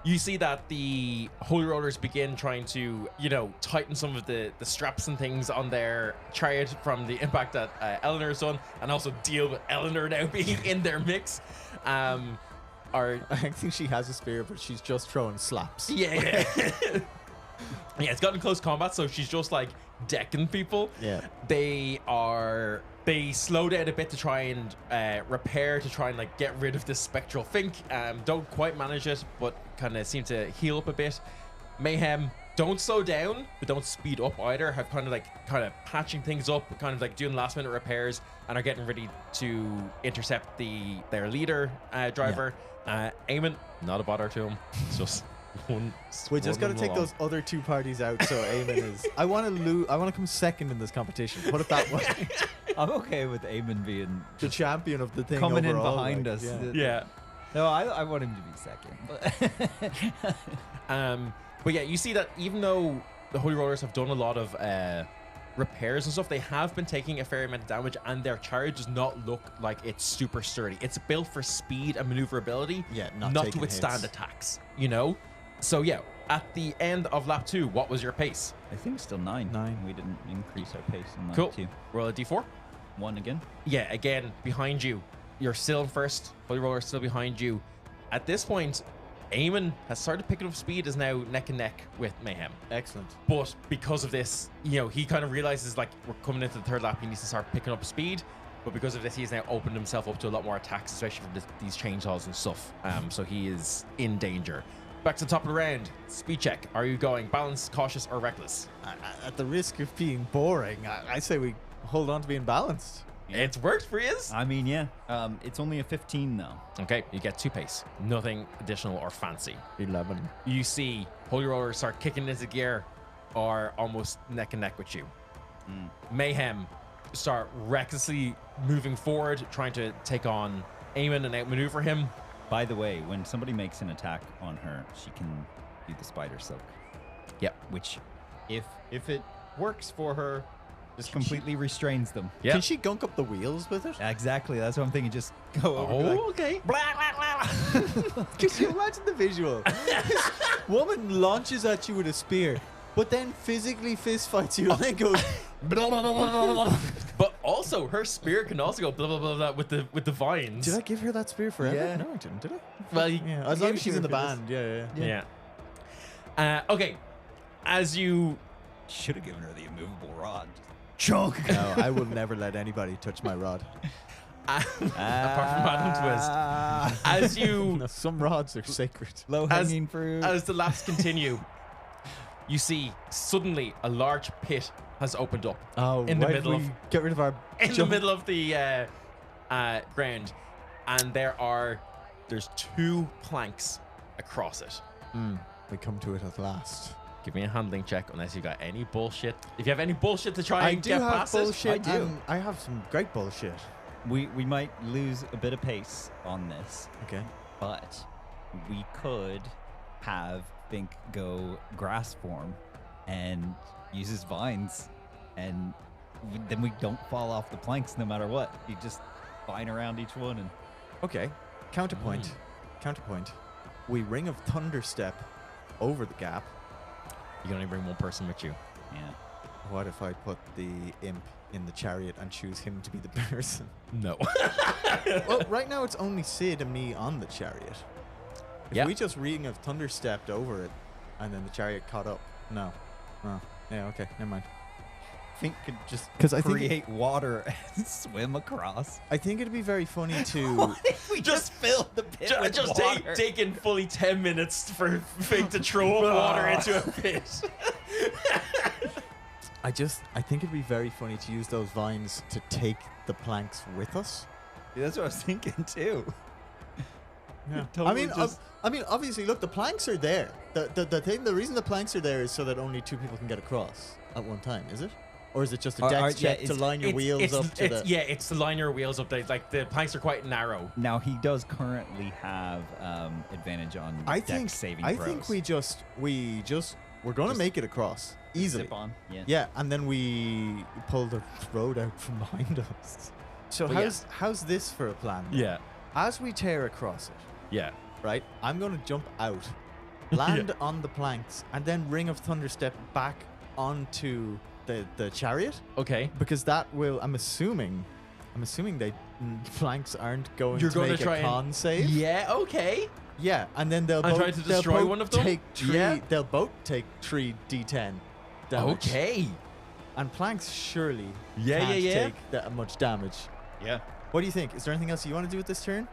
You see that the Holy Rollers begin trying to, tighten some of the straps and things on their chariot from the impact that Eleanor's done, and also deal with Eleanor now being in their mix. I think she has a spear, but she's just throwing slaps. Yeah. Yeah, it's gotten close combat, so she's just like decking people. Yeah. They slow down a bit to try and repair, to try and like get rid of this spectral Fink. Don't quite manage it, but kind of seem to heal up a bit. Mayhem don't slow down, but don't speed up either. Have kind of patching things up, kind of like doing last minute repairs, and are getting ready to intercept their leader driver. Eamon, not a bother to him. It's just one. We just got to swarming take along. those other 2 parties out. So Eamon is. I want to come second in this competition. Put it that way. I'm okay with Eamon being The champion of the thing coming in overall, behind like, us. yeah. Yeah. No, I want him to be second. But But yeah, you see that even though the Holy Rollers have done a lot of repairs and stuff, they have been taking a fair amount of damage, and their chariot does not look like it's super sturdy. It's built for speed and maneuverability, Yeah, not to taking withstand hits. attacks, you know? So yeah, at the end of lap 2, what was your pace? I think still 9. 9. We didn't increase our pace in lap Cool. 2. Roll a d4. 1 again. Yeah, again, behind you. You're still in first. Holy Roller still behind you. At this point, Eamon has started picking up speed, is now neck and neck with Mayhem. Excellent. But because of this, you know, he kind of realizes like we're coming into the third lap, he needs to start picking up speed. But because of this, he's now opened himself up to a lot more attacks, especially from these chainsaws and stuff. So he is in danger. Back to the top of the round. Speed check. Are you going balanced, cautious, or reckless? At the risk of being boring, I say we hold on to being balanced. It's worked for you. I mean, yeah. It's only a 15 though. Okay, you get 2 pace. Nothing additional or fancy. 11. You see Holy Roller start kicking into gear or almost neck and neck with you. Mayhem start recklessly moving forward, trying to take on Eamon and outmaneuver him. By the way, when somebody makes an attack on her, she can do the spider silk. Yep. Which, if it works for her, just completely restrains them. Yep. Can she gunk up the wheels with it? Exactly. That's what I'm thinking. Just go over. Oh, like, okay. Could you imagine the visual? This woman launches at you with a spear, but then physically fist fights you and then goes. But also, her spear can also go blah blah blah, blah with the vines. Did I give her that spear forever? Yeah. No, I didn't. Did I? Well, Yeah. As long as she's in the band. Yeah. yeah. Okay. As you should have given her the immovable rod. Chunk. No, I will never let anybody touch my rod. apart from Adam Twist, as you No, some rods are sacred. Low hanging fruit. as the laps continue, you see suddenly a large pit has opened up Oh, in the why middle did we get rid of our in the jump? middle of the ground, and there's 2 planks across it. We come to it at last. Give me a handling check unless you got any bullshit. If you have any bullshit to try I and do get have past bullshit. I do. and I have some great bullshit. We might lose a bit of pace on this, Okay. but we could have Fink go grass form and use his vines, and then we don't fall off the planks no matter what. You just vine around each one, and Okay. Counterpoint. Counterpoint. We ring of thunder step over the gap. You can only bring 1 person with you. yeah. What if I put the imp in the chariot and choose him to be the person? No. Well, right now it's only Sid and me on the chariot. If Yeah. we just ring of thunder stepped over it and then the chariot caught up. No. Oh. Yeah, okay. Never mind. Fink could just 'Cause I think- create water and swim across. I think it'd be very funny to. What if we just filled the pit with just water? taking fully 10 minutes for Fink to throw up water into a pit. I think it'd be very funny to use those vines to take the planks with us. Yeah, that's what I was thinking too. Yeah. Totally I mean, obviously, look, the planks are there. The reason the planks are there is so that only 2 people can get across at one time. Is it? Or is it just a dex check to line your wheels up to the? Yeah, it's to line your wheels up. Like the planks are quite narrow. Now he does currently have advantage on dex saving I throws. think we're gonna make it across easily. Zip on. Yeah. Yeah, and then we pull the road out from behind us. So But how's this for a plan? Yeah. As we tear across it, Yeah. right? I'm gonna jump out, land on the planks, and then ring of thunder step back onto the chariot, Okay. because that will. I'm assuming they planks aren't going You're to going make to try a con save. Yeah. Okay. Yeah, and then they'll And both try to destroy they'll both one of them? Take three, Yeah. They'll both take 3 d10 damage. Okay. And planks surely Yeah, can't yeah. take that much damage. Yeah. What do you think? Is there anything else you want to do with this turn?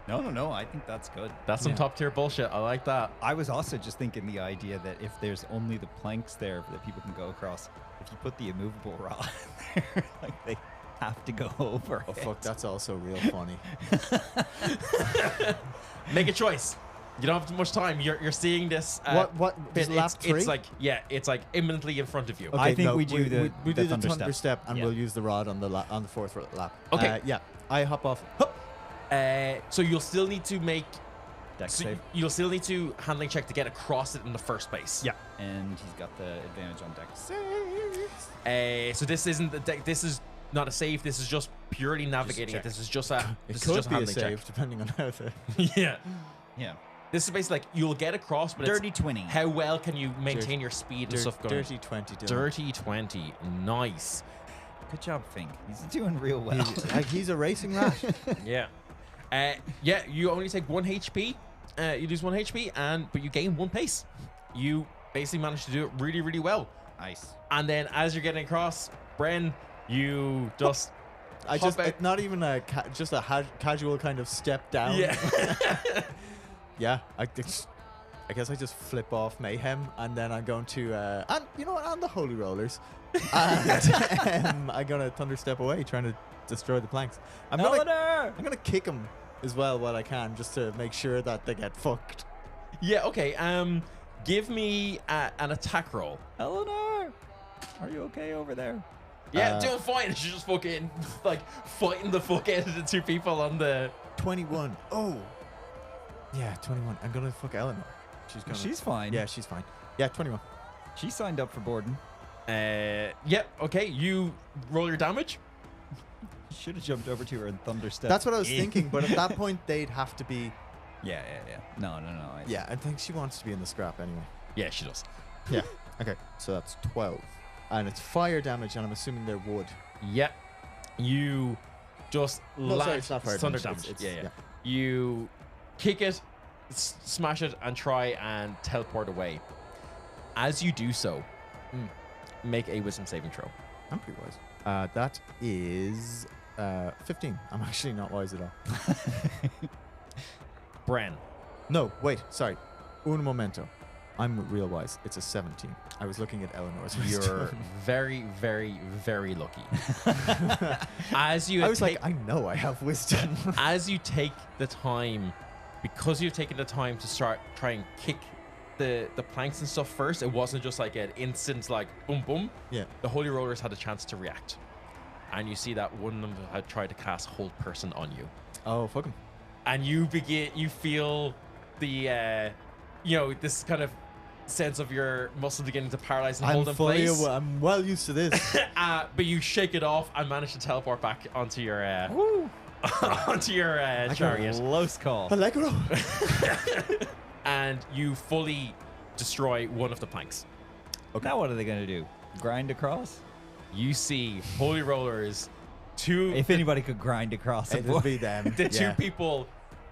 No. I think that's good. That's some Yeah. top tier bullshit. I like that. I was also just thinking the idea that if there's only the planks there that people can go across, if you put the immovable rod there, like they have to go over. Oh it. fuck, that's also real funny. Make a choice. You don't have much time. You're seeing this. What? Bit. Lap 3? It's like imminently in front of you. I think we do the we do the thunder thunder step, and Yeah. we'll use the rod on the 4th lap. Okay. Yeah. I hop off. Hup. So you'll still need to make Dex So save. you'll still need to handling check to get across it in the first place. Yeah, and he's got the advantage on Dex save. So this isn't the deck. This is not a save. This is just purely navigating it. check. This is just a. It This is could just a be a handling save, depending on how the check. Yeah. Yeah. This is basically like you'll get across, but Dirty 20. it's how well can you maintain your speed and stuff going. dirty 20. Dylan. Dirty 20. Nice. Good job, Fink. He's doing real well. He's a racing rat. Yeah. Yeah. You only take 1 HP. You lose 1 HP, but you gain 1 pace. You basically managed to do it really, really well. Nice. And then as you're getting across, Bren, you just. I hop just out- it's not even a just a casual kind of step down. Yeah. Yeah, I guess I just flip off Mayhem, and then I'm going to and you know what, on the Holy Rollers, and I'm gonna thunder step away, trying to destroy the planks. I'm gonna kick them as well while I can, just to make sure that they get fucked. Yeah. Okay. Give me an attack roll. Eleanor, are you okay over there? Yeah, doing fine. She's just fucking like fighting the fuck out of the 2 people on the. 21. Oh, yeah, 21. I'm gonna fuck Eleanor. She's fine. Yeah, she's fine. Yeah, 21. She signed up for Borden. Yep. Okay. You roll your damage. Should have jumped over to her and thunder step. That's what I was thinking, but at that point they'd have to be. Yeah. No. Yeah, I think she wants to be in the scrap anyway. Yeah, she does. Yeah. Okay, so that's 12. And it's fire damage, and I'm assuming they're wood. Yep. You just No, sorry, land it's not fire thunder damage, damage. it's- Yeah. You kick it, smash it, and try and teleport away. As you do so, make a wisdom saving throw. I'm pretty wise. That is 15. I'm actually not wise at all. Bren. No, wait, sorry. Un momento. I'm real wise. It's a 17. I was looking at Eleanor's You're wisdom. very, very, very lucky. As you I was take, like, I know I have wisdom. as you take the time, because you've taken the time to start try and kick the planks and stuff first, it wasn't just like an instant like boom boom. Yeah. The Holy Rollers had a chance to react, and you see that one of them had tried to cast Hold Person on you, Oh, fuck him. and you feel the this kind of sense of your muscle beginning to paralyze and hold in place. I'm well used to this. But you shake it off and manage to teleport back onto your onto your chariot, Close call. Allegro. and you fully destroy one of the planks. Now what are they going to do? Grind across? You see Holy Rollers, two If anybody could grind across a It'll board. be them. the two yeah. people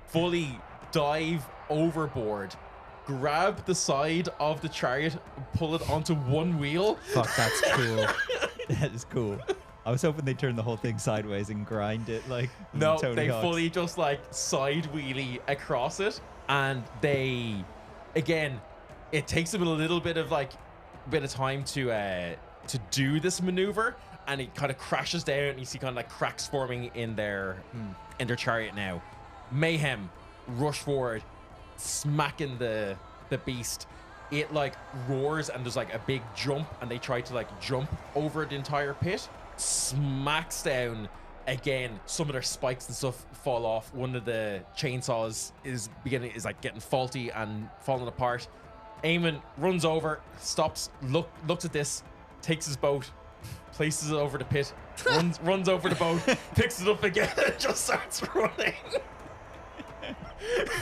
fully dive overboard, grab the side of the chariot, pull it onto one wheel. Fuck, that's cool. That is cool. I was hoping they'd turn the whole thing sideways and grind it like No, Tony they Hawk's. fully just like side wheelie across it, and they, again, it takes them a little bit of time to do this maneuver, and it kind of crashes down, and you see kind of like cracks forming in their chariot now. Mayhem rush forward, smacking the beast. It like roars, and there's like a big jump, and they try to like jump over the entire pit. Smacks down again. Some of their spikes and stuff fall off. One of the chainsaws is like getting faulty and falling apart. Eamon runs over, stops, looks at this, takes his boat, places it over the pit, runs over the boat, picks it up again, and just starts running.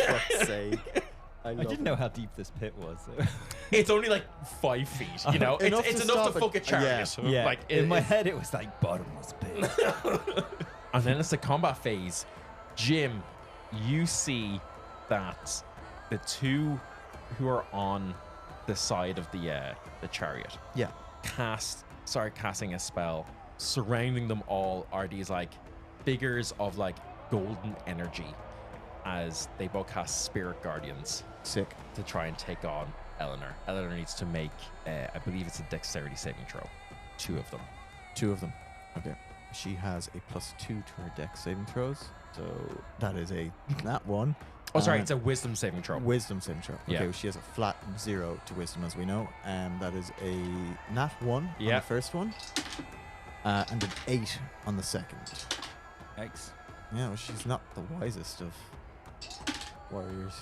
Fuck's sake. I didn't know how deep this pit was. So. It's only like 5 feet, you know. Enough It's to enough stop to fuck a it. chariot. Yeah, Like in my it- head it was like bottomless pit. And then it's the combat phase. Jim, you see that the two who are on the side of the chariot Yeah. start casting a spell. Surrounding them all are these like figures of like golden energy, as they both cast Spirit Guardians Sick. to try and take on Eleanor. Eleanor needs to make, I believe it's a dexterity saving throw. 2 of them. 2 of them. Okay. She has a +2 to her dex saving throws. So that is that one. Oh, sorry, it's a wisdom saving throw. Wisdom saving throw. Okay, Yeah. well, she has a flat 0 to wisdom, as we know. And that is a nat 1 on Yeah. the first one. And an 8 on the second. Yikes. Yeah, well, she's not the wisest of warriors.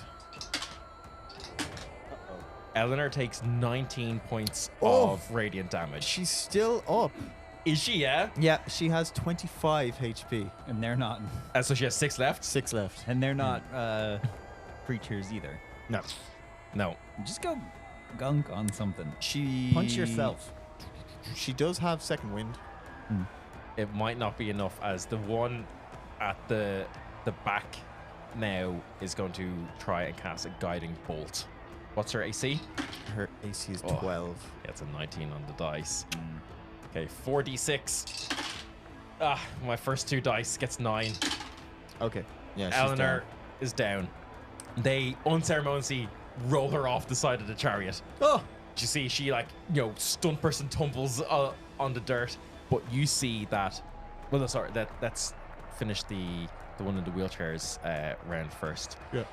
Eleanor takes 19 points Oh. of radiant damage. She's still up. Is she? Yeah. Yeah, she has 25 HP. And they're not. So she has 6 left. 6 left. And they're not creatures either. No. No. Just go gunk on something. She Punch yourself. She does have second wind. It might not be enough, as the one at the back now is going to try and cast a guiding bolt. What's her AC? Her AC is Oh. 12. Yeah, it's a 19 on the dice. Okay, 4d6. Ah, my first 2 dice gets 9. Okay. Yeah, she's Eleanor down. is down. They unceremoniously roll her off the side of the chariot. Oh! You see, she stunt person tumbles on the dirt, but you see that. Well, no, sorry. Let's finish the one in the wheelchairs round first. Yeah.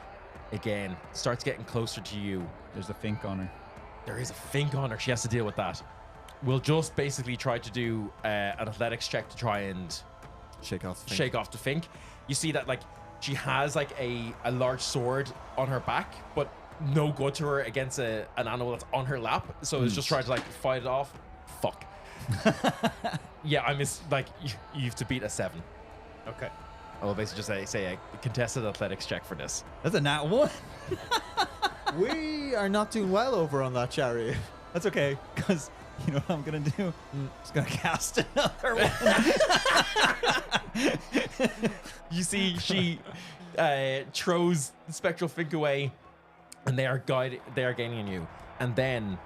Again, starts getting closer to you. There's a fink on her. There is a fink on her. She has to deal with that. We'll just basically try to do an athletics check to try and Shake off the thing. shake off the fink. You see that she has a large sword on her back, but no good to her against an animal that's on her lap. So it's just trying to fight it off. Fuck. Yeah, I miss you have to beat a 7. Okay. I will basically just say a contested athletics check for this. That's a nat 1. We are not doing well over on that chariot. That's okay, because you know what I'm going to do? Just going to cast another one. You see, she throws the spectral fink away, and they are gaining on you. And then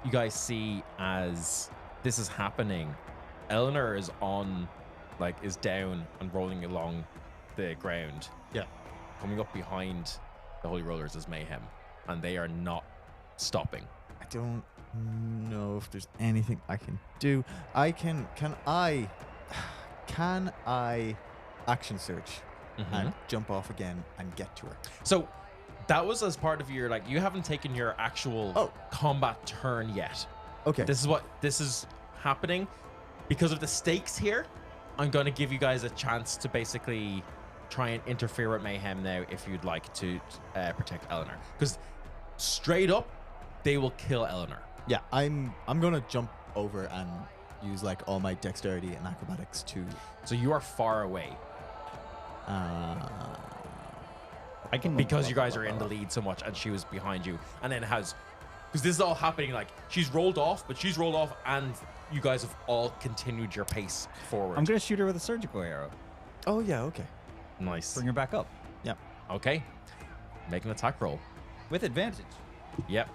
you guys see, as this is happening, Eleanor is is down and rolling along the ground. Yeah. Coming up behind the Holy Rollers is Mayhem, and they are not stopping. I don't know if there's anything I can do. Can I action search and jump off again and get to her? So that was as part of your you haven't taken your actual combat turn yet. Okay. This is happening because of the stakes here. I'm going to give you guys a chance to basically try and interfere with Mayhem now if you'd like to protect Eleanor, because straight up they will kill Eleanor. Yeah, I'm gonna jump over and use all my dexterity and acrobatics to. So you are far away I can because you guys are in the lead so much, and she was behind you, and then because this is all happening she's rolled off, and you guys have all continued your pace forward. I'm going to shoot her with a surgical arrow. Oh yeah, okay. Nice. Bring her back up. Yeah. Okay. Make an attack roll. With advantage. Yep.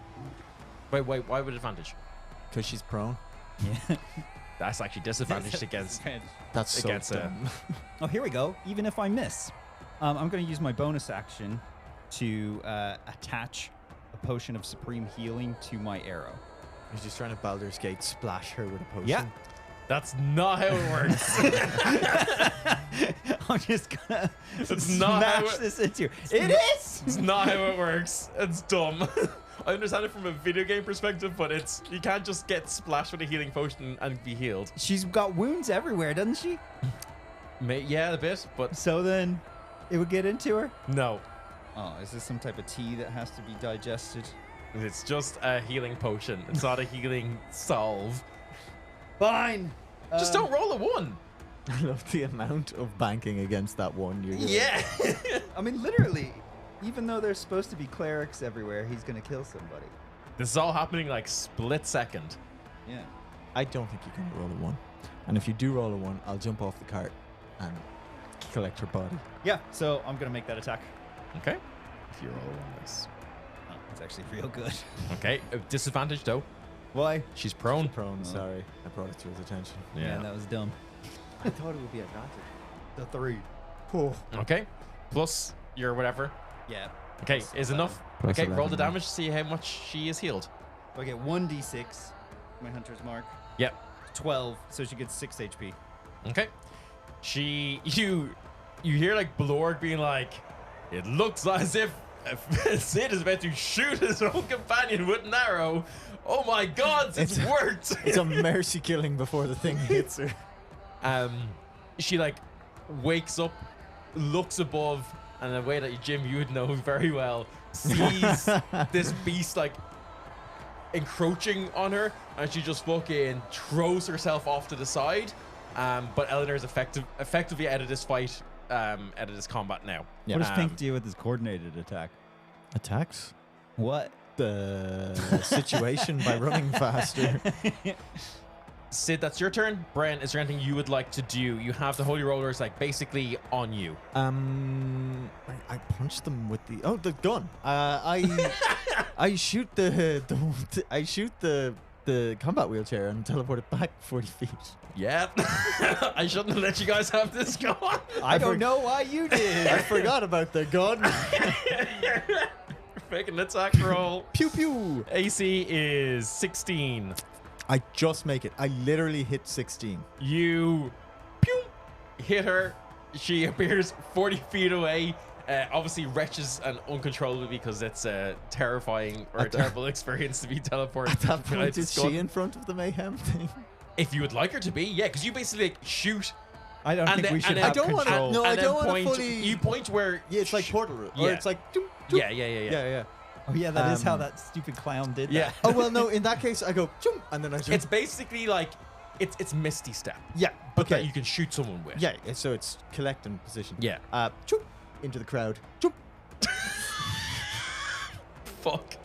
Wait, why with advantage? Because she's prone. Yeah. That's actually disadvantaged against That's so against dumb. Oh, here we go. Even if I miss, I'm going to use my bonus action to attach a potion of supreme healing to my arrow. He's just trying to Baldur's Gate splash her with a potion. Yeah. That's not how it works. I'm just gonna It's not how smash it- this into her. It is. It's not how it works. It's dumb. I understand it from a video game perspective, but you can't just get splashed with a healing potion and be healed. She's got wounds everywhere, doesn't she? Yeah, a bit, but So then, it would get into her. no. Oh, is this some type of tea that has to be digested? It's just a healing potion. It's not a healing salve. Fine. Just don't roll a 1. I love the amount of banking against that one you're doing. Yeah. I mean, literally, even though there's supposed to be clerics everywhere, he's gonna kill somebody. This is all happening split second. Yeah. I don't think you can roll a 1. And if you do roll a 1, I'll jump off the cart and collect her body. Yeah. So I'm gonna make that attack. Okay. If you roll a 1, nice. Oh, it's actually real good. Okay. Disadvantage though. Why? She's prone. Prone, sorry. I brought it to his attention. Yeah. that was dumb. I thought it would be advantage. The 3. Okay. Plus your whatever. Yeah. Okay, Plus is 11. enough. Plus Okay, roll 11, the yeah. damage to see how much she is healed. So I get 1d6, my hunter's mark. Yep. 12, so she gets 6 HP. Okay. You hear Blorg being it looks as if Sid is about to shoot his own companion with an arrow. Oh my god, it's worked. It's a mercy killing before the thing hits her. She wakes up, looks above, and in a way that Jim you would know very well, sees this beast encroaching on her, and she just fucking throws herself off to the side. But Eleanor's effectively out of this fight, out of this combat now. Yeah. What does Pink do with his coordinated attack? Attacks What? the situation by running faster. Sid, that's your turn. Bren, is there anything you would like to do? You have the holy rollers like basically on you. I punched them with the gun. I shoot the combat wheelchair and teleport it back 40 feet. Yeah. I shouldn't have let you guys have this go on. I don't know why you did. I forgot about the gun. Make an attack roll. Pew pew. AC is 16. I just make it. I literally hit 16. You pew, hit her. She appears 40 feet away. Obviously retches and uncontrollably because it's a terrifying or a terrible experience to be teleported. At that to point, the is skull. she in front of the mayhem thing? If you would like her to be, yeah, because you basically like, shoot. I don't And think then- we should and have I don't wanna- control. no, and I then don't wanna point, fully- You point where. Yeah, it's like portal route. Or Yeah. it's like doom, doom. Yeah. Oh yeah, that is how Um, that stupid clown did Yeah. that. Oh well, no. In that case, I go jump and then I jump. It's basically like it's Misty Step, yeah, but that okay. you can shoot someone with. Yeah, so it's collect and position. Yeah. Jump into the crowd. Jump. Fuck.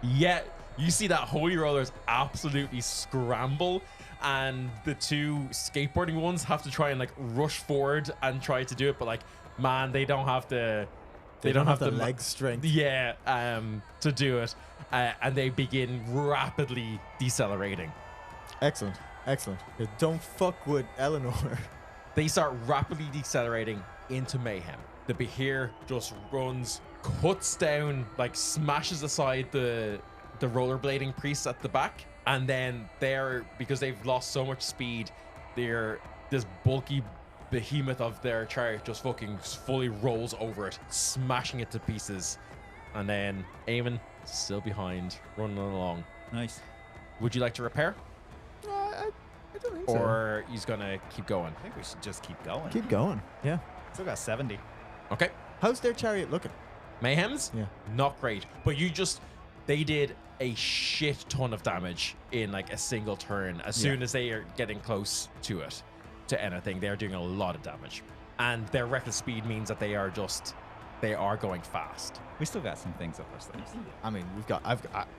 Yeah, you see that holy rollers absolutely scramble, and the two skateboarding ones have to try and like rush forward and try to do it, but like, man, they don't have the. They don't have the ma- leg strength. Yeah, to do it, and they begin rapidly decelerating. Excellent. Yeah, don't fuck with Eleanor. They start rapidly decelerating into mayhem. The Behir just runs, cuts down, like smashes aside the rollerblading priests at the back, and then because they've lost so much speed, this bulky behemoth of their chariot just fucking fully rolls over it, smashing it to pieces. And then Eamon still behind, running along. Nice. Would you like to repair, I don't think so. or he's gonna keep going? I think we should just keep going. Keep going. Yeah. Still got 70. Okay. How's their chariot looking? Mayhems? Yeah. Not great. But they did a shit ton of damage in like a single turn. As soon as they are getting close to anything, they're doing a lot of damage. And their reckless speed means that they are going fast. We still got some things up our sleeves. I mean,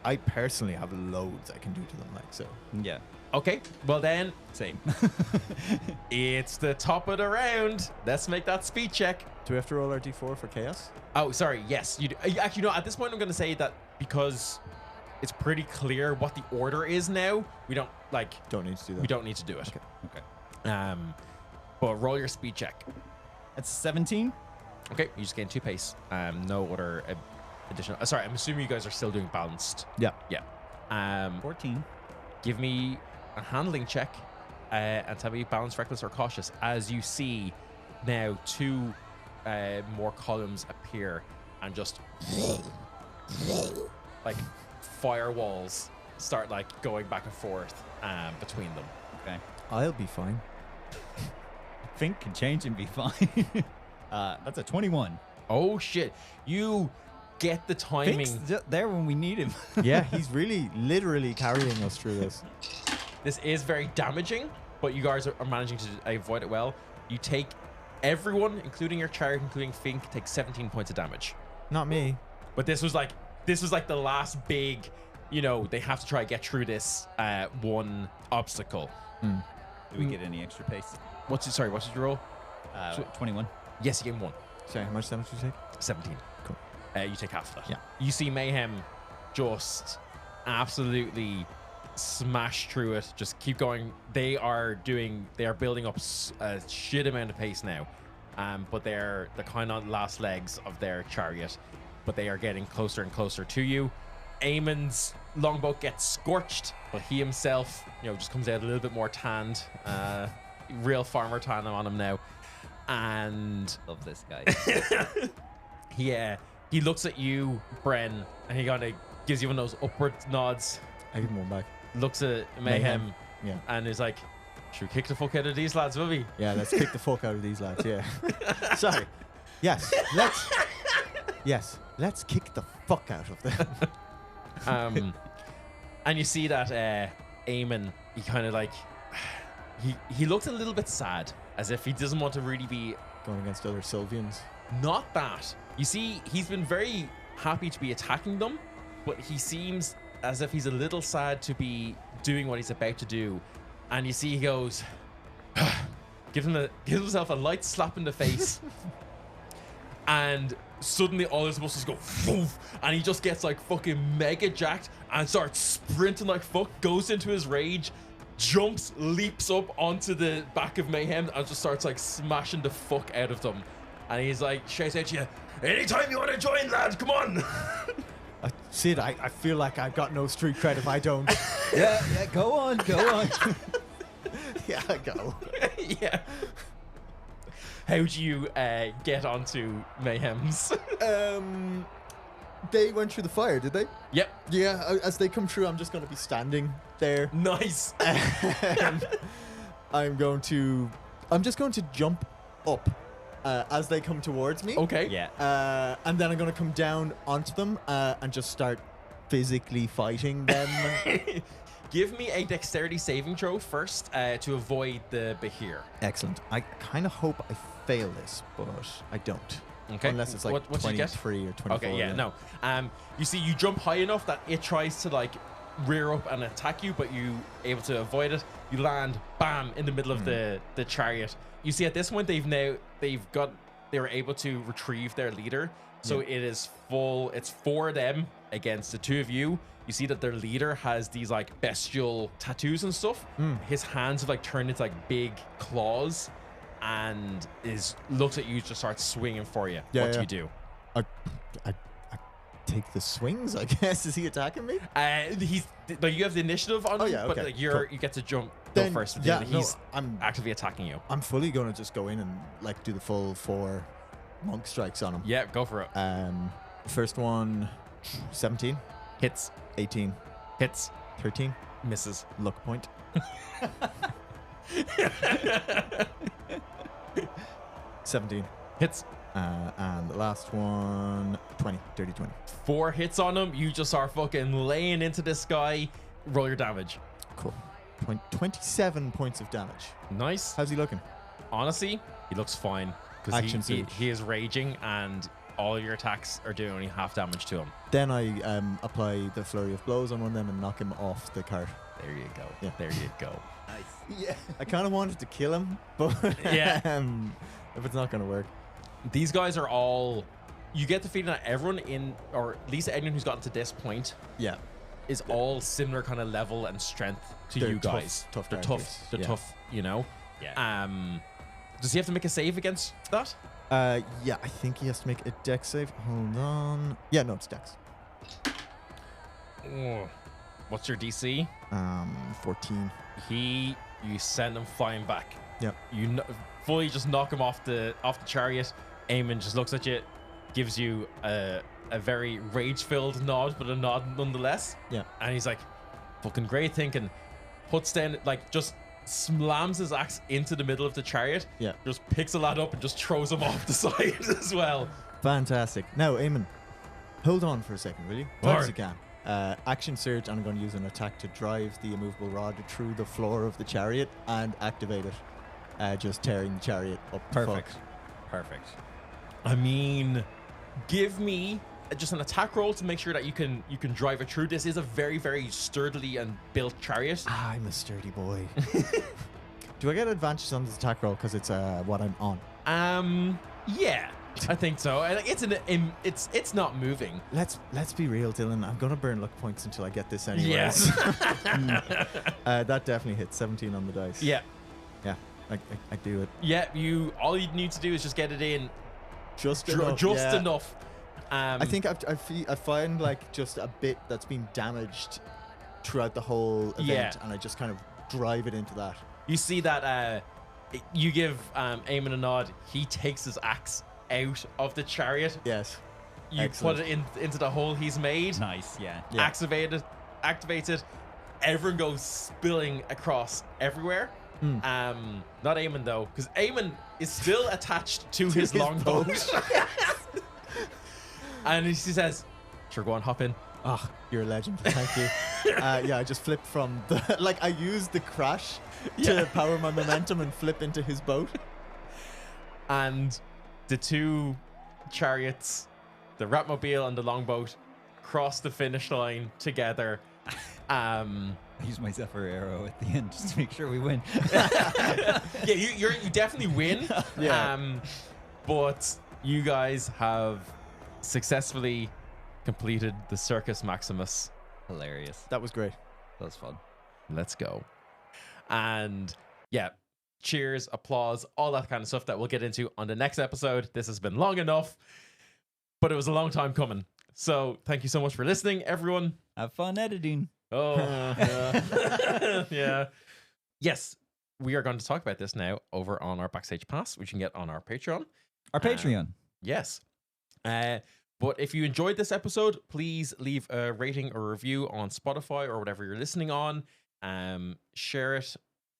I personally have loads I can do to them, like so. Yeah. Okay, well then, Same. it's the top of the round. Let's make that speed check. Do we have to roll our d4 for chaos? Oh, sorry. Yes, you do. Actually, no. At this point, I'm going to say that because it's pretty clear what the order is now. We don't Don't need to do that. We don't need to do it. Okay. But roll your speed check. That's 17. Okay, you just gain 2 pace. No other additional. Sorry, I'm assuming you guys are still doing balanced. Yeah. Yeah. 14. Give me a handling check, and tell me balanced, reckless, or cautious. As you see now, 2 more columns appear, and just like firewalls start like going back and forth between them. Okay. I'll be fine. Fink can change and be fine. That's a 21. Oh shit! You get the timing. Fink's there when we need him. Yeah, he's really literally carrying us through this. This is very damaging, but you guys are managing to avoid it well. You take everyone, including your chariot, including Fink, take 17 points of damage. Not me. But this was like the last big, they have to try to get through this one obstacle. Do we get any extra pace? What's your roll? 21. Yes, you gain 1. Sorry, how much damage did you take? 17. Cool. You take half of that. Yeah. You see Mayhem just absolutely smash through it. Just keep going. They are building up a shit amount of pace now. But they're the kind of last legs of their chariot. But they are getting closer and closer to you. Eamon's longboat gets scorched, but he himself, just comes out a little bit more tanned. Real farmer tan on him now. And Love this guy. he looks at you, Bren, and he kind of gives you one of those upward nods. I give him one back. Looks at Mayhem, Yeah. and is like, "Should we kick the fuck out of these lads, will we?" Yeah, let's kick the fuck out of these lads, yeah. Sorry. Yes, let's kick the fuck out of them. And you see that Eamon, he kind of like he looks a little bit sad, as if he doesn't want to really be. Going against other Sylvians. Not that. You see, he's been very happy to be attacking them, but he seems as if he's a little sad to be doing what he's about to do. And you see he goes, gives himself a light slap in the face, and suddenly all his muscles go woof, and he just gets like fucking mega jacked and starts sprinting like fuck, goes into his rage, jumps, leaps up onto the back of Mayhem and just starts like smashing the fuck out of them. And he's like, shouts out to you, anytime you want to join, lad, come on. Sid, I feel like I've got no street cred if I don't. Yeah, go on. Yeah, I go. Yeah. How do you get onto Mayhem's? They went through the fire, did they? Yep. Yeah, as they come through, I'm just going to be standing there. Nice. I'm just going to jump up as they come towards me. Okay. Yeah. And then I'm going to come down onto them and just start physically fighting them. Give me a dexterity saving throw first to avoid the Behir. Excellent. I kind of hope I fail this, but I don't. Okay. Unless it's like What'd you get? 23 or 24. Okay, yeah, no. You see, you jump high enough that it tries to like rear up and attack you, but you able to avoid it. You land, bam, in the middle of the chariot. You see, at this point, they were able to retrieve their leader. So it is full. It's 4 of them against the 2 of you. You see that their leader has these like bestial tattoos and stuff. His hands have like turned into like big claws, and looks at you, just starts swinging for you. Yeah, What do yeah. you do? I take the swings, I guess. Is he attacking me? He's like, you have the initiative on him, yeah, but okay, like cool. you get to go Then, first. But yeah, then no, he's I'm actively attacking you. fully going to just go in and like do the full 4 monk strikes on him. Yeah, go for it. First one, 17, Hits, 18, hits, 13, misses. luck point. 17. Hits. And the last one, 20, dirty 20. 4 hits on him. You just are fucking laying into this guy. Roll your damage. Cool. 27 points of damage. Nice. How's he looking? Honestly, he looks fine because Action surge. he is raging, and all your attacks are doing only half damage to him. Then I apply the flurry of blows on one of them and knock him off the cart. There you go. Yeah. There you go. Yeah. I kind of wanted to kill him, but Yeah. if it's not going to work. These guys are all. You get the feeling that everyone or at least anyone who's gotten to this point, Yeah. is all similar kind of level and strength to They're you tough- guys. tough They're characters. tough. They're Yeah. tough. You know. Yeah. Does he have to make a save against that? Yeah, I think he has to make a dex save. Hold on. Yeah, no, it's dex. Oh. What's your DC? 14. You send him flying back. Yep. You fully just knock him off the chariot. Eamon just looks at you, gives you a very rage-filled nod, but a nod nonetheless. Yeah. And he's like, fucking great thinking. Puts down, like, just slams his axe into the middle of the chariot. Yeah. Just picks a lad up and just throws him off the side as well. Fantastic. Now, Eamon, hold on for a second, will you? As Alright. as you can. Action surge, and I'm going to use an attack to drive the immovable rod through the floor of the chariot and activate it. Just tearing the chariot up. the Perfect. fuck. Perfect. I mean, give me just an attack roll to make sure that you can drive it through. This is a very, very sturdily and built chariot. I'm a sturdy boy. Do I get advantages on this attack roll because it's what I'm on? Yeah, I think so. It's not moving. Let's be real, Dylan. I'm gonna burn luck points until I get this anyway. Yes. That definitely hits 17 on the dice. Yeah, Yeah. I do it. yeah. All you need to do is just get it in Just enough. enough. Yeah. I think I find like just a bit that's been damaged throughout the whole event, Yeah. and I just kind of drive it into that. You see that you give Eamon a nod. He takes his axe out of the chariot. Yes. You Excellent. put it into the hole he's made. Nice. Yeah. Yeah. Activate it. Everyone goes spilling across everywhere. Not Eamon though, because Eamon is still attached to his longbow. And he says, "Sure, go on, hop in." Ah, you're a legend. Thank you. Yeah, I just flipped from the like I used the crash to power my momentum and flip into his boat. And the two chariots, the Ratmobile and the longboat, cross the finish line together. I use my Zephyr arrow at the end just to make sure we win. Yeah, you definitely win. Yeah. But you guys have successfully completed the Circus Maximus. Hilarious. That was great. That was fun. Let's go. And yeah, cheers, applause, all that kind of stuff that we'll get into on the next episode. This has been long enough, but it was a long time coming. So thank you so much for listening, everyone. Have fun editing. Oh, yeah. Yeah. Yes, we are going to talk about this now over on our Backstage Pass, which you can get on our Patreon. Our Patreon. Yes. But if you enjoyed this episode, please leave a rating or review on Spotify or whatever you're listening on. Share it.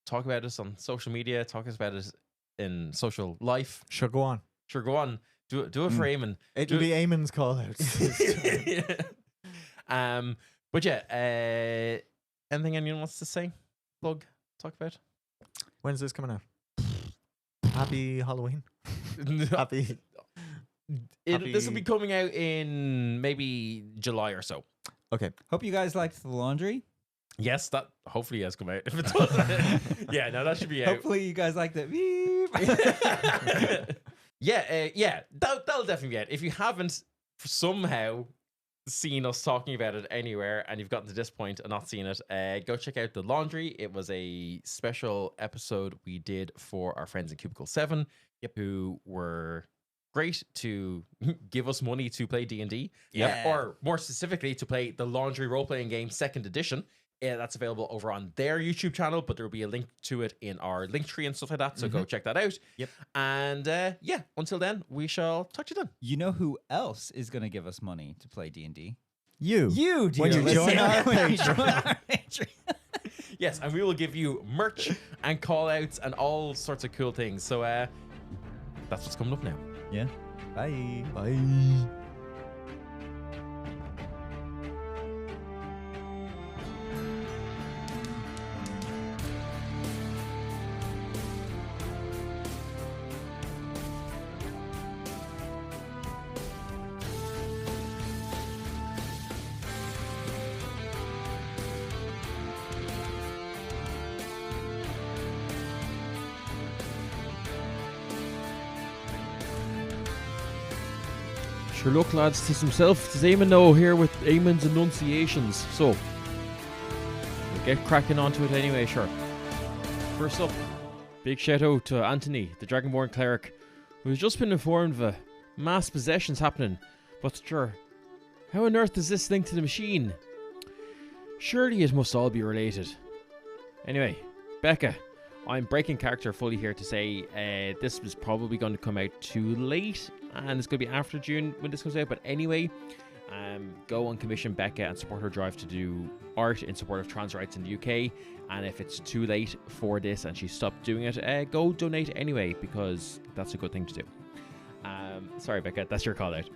Talk about us on social media. Talk about it in social life. Sure, go on. Sure, go on. Do it for Eamon. It'll be Eamon's call outs. Yeah. But yeah, anything anyone wants to say? Plug, talk about? When's this coming out? Happy Halloween. Happy. This will be coming out in maybe July or so. Okay. Hope you guys liked the laundry. Yes, that hopefully has come out. If it doesn't, yeah, no, that should be out. Hopefully you guys liked it. Beep. Yeah, that'll definitely be out. If you haven't somehow seen us talking about it anywhere and you've gotten to this point and not seen it, go check out The Laundry. It was a special episode we did for our friends in Cubicle 7, who were great to give us money to play D&D. Yeah. Or more specifically, to play the Laundry role-playing game 2nd edition. That's available over on their YouTube channel, but there will be a link to it in our link tree and stuff like that. So go check that out. Yep. And yeah, until then, we shall talk to you then. You know who else is going to give us money to play D&D? You. You, dear When you join listener. our When you Patreon. join our Patreon. Yes, and we will give you merch and call outs and all sorts of cool things. So that's what's coming up now. Yeah. Bye. Bye. Sure, look, lads, 'tis himself, 'tis Eamon now here with Eamon's enunciations. So, we'll get cracking onto it anyway, sure. First up, big shout out to Anthony, the Dragonborn cleric, who has just been informed of mass possessions happening. But sure, how on earth is this linked to the machine? Surely it must all be related. Anyway, Becca, I'm breaking character fully here to say this was probably going to come out too late, and it's going to be after June when this comes out. But anyway, go and commission Becca and support her drive to do art in support of trans rights in the UK. And if it's too late for this and she stopped doing it, go donate anyway, because that's a good thing to do. Sorry, Becca, that's your call out.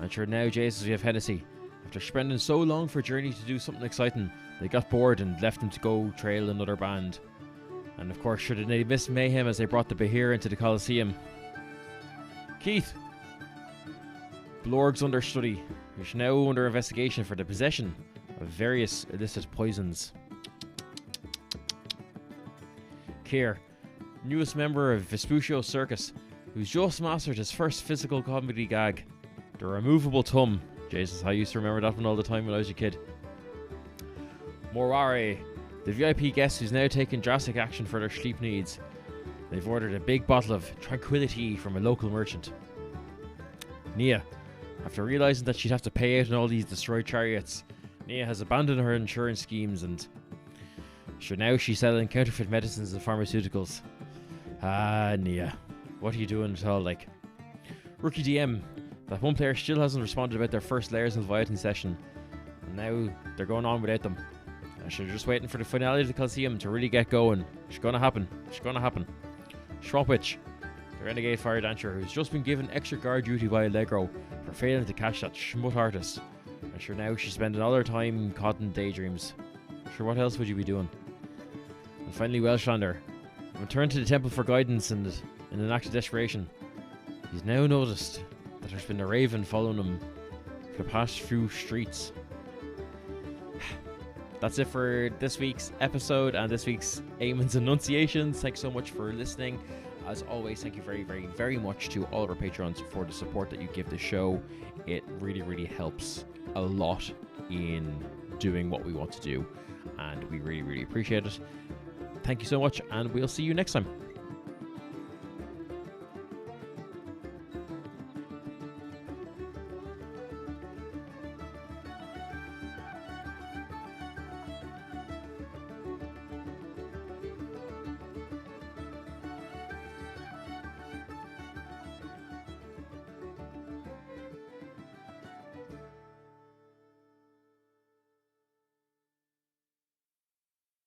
And sure, now, Jesus, we have Hennessy. After spending so long for Journey to do something exciting, they got bored and left him to go trail another band. And of course, sure, they missed mayhem as they brought the Bahir into the Colosseum. Keith, Blorg's understudy, is now under investigation for the possession of various illicit poisons. Keir, newest member of Vespuccio Circus, who's just mastered his first physical comedy gag, the removable tum. Jesus, I used to remember that one all the time when I was a kid. Morare, the VIP guest who's now taking drastic action for their sleep needs. They've ordered a big bottle of tranquility from a local merchant. Nia, after realizing that she'd have to pay out on all these destroyed chariots, Nia has abandoned her insurance schemes and sure, now she's selling counterfeit medicines and pharmaceuticals. Ah, Nia, what are you doing at all, like? Rookie DM, that one player still hasn't responded about their first layers of Leviathan session, and now they're going on without them. And they're just waiting for the finale of the Coliseum to really get going. It's gonna happen. It's gonna happen. Shropwitch, the renegade fire dancer who's just been given extra guard duty by Allegro for failing to catch that schmut artist. And sure, now she's spending all her time caught in daydreams. Sure, what else would you be doing? And finally, Welshrander returned to the temple for guidance, and in an act of desperation, he's now noticed that there's been a raven following him for the past few streets. That's it for this week's episode and this week's Eamon's Annunciations. Thanks so much for listening. As always, thank you very, very, very much to all of our patrons for the support that you give the show. It really, really helps a lot in doing what we want to do, and we really, really appreciate it. Thank you so much, and we'll see you next time.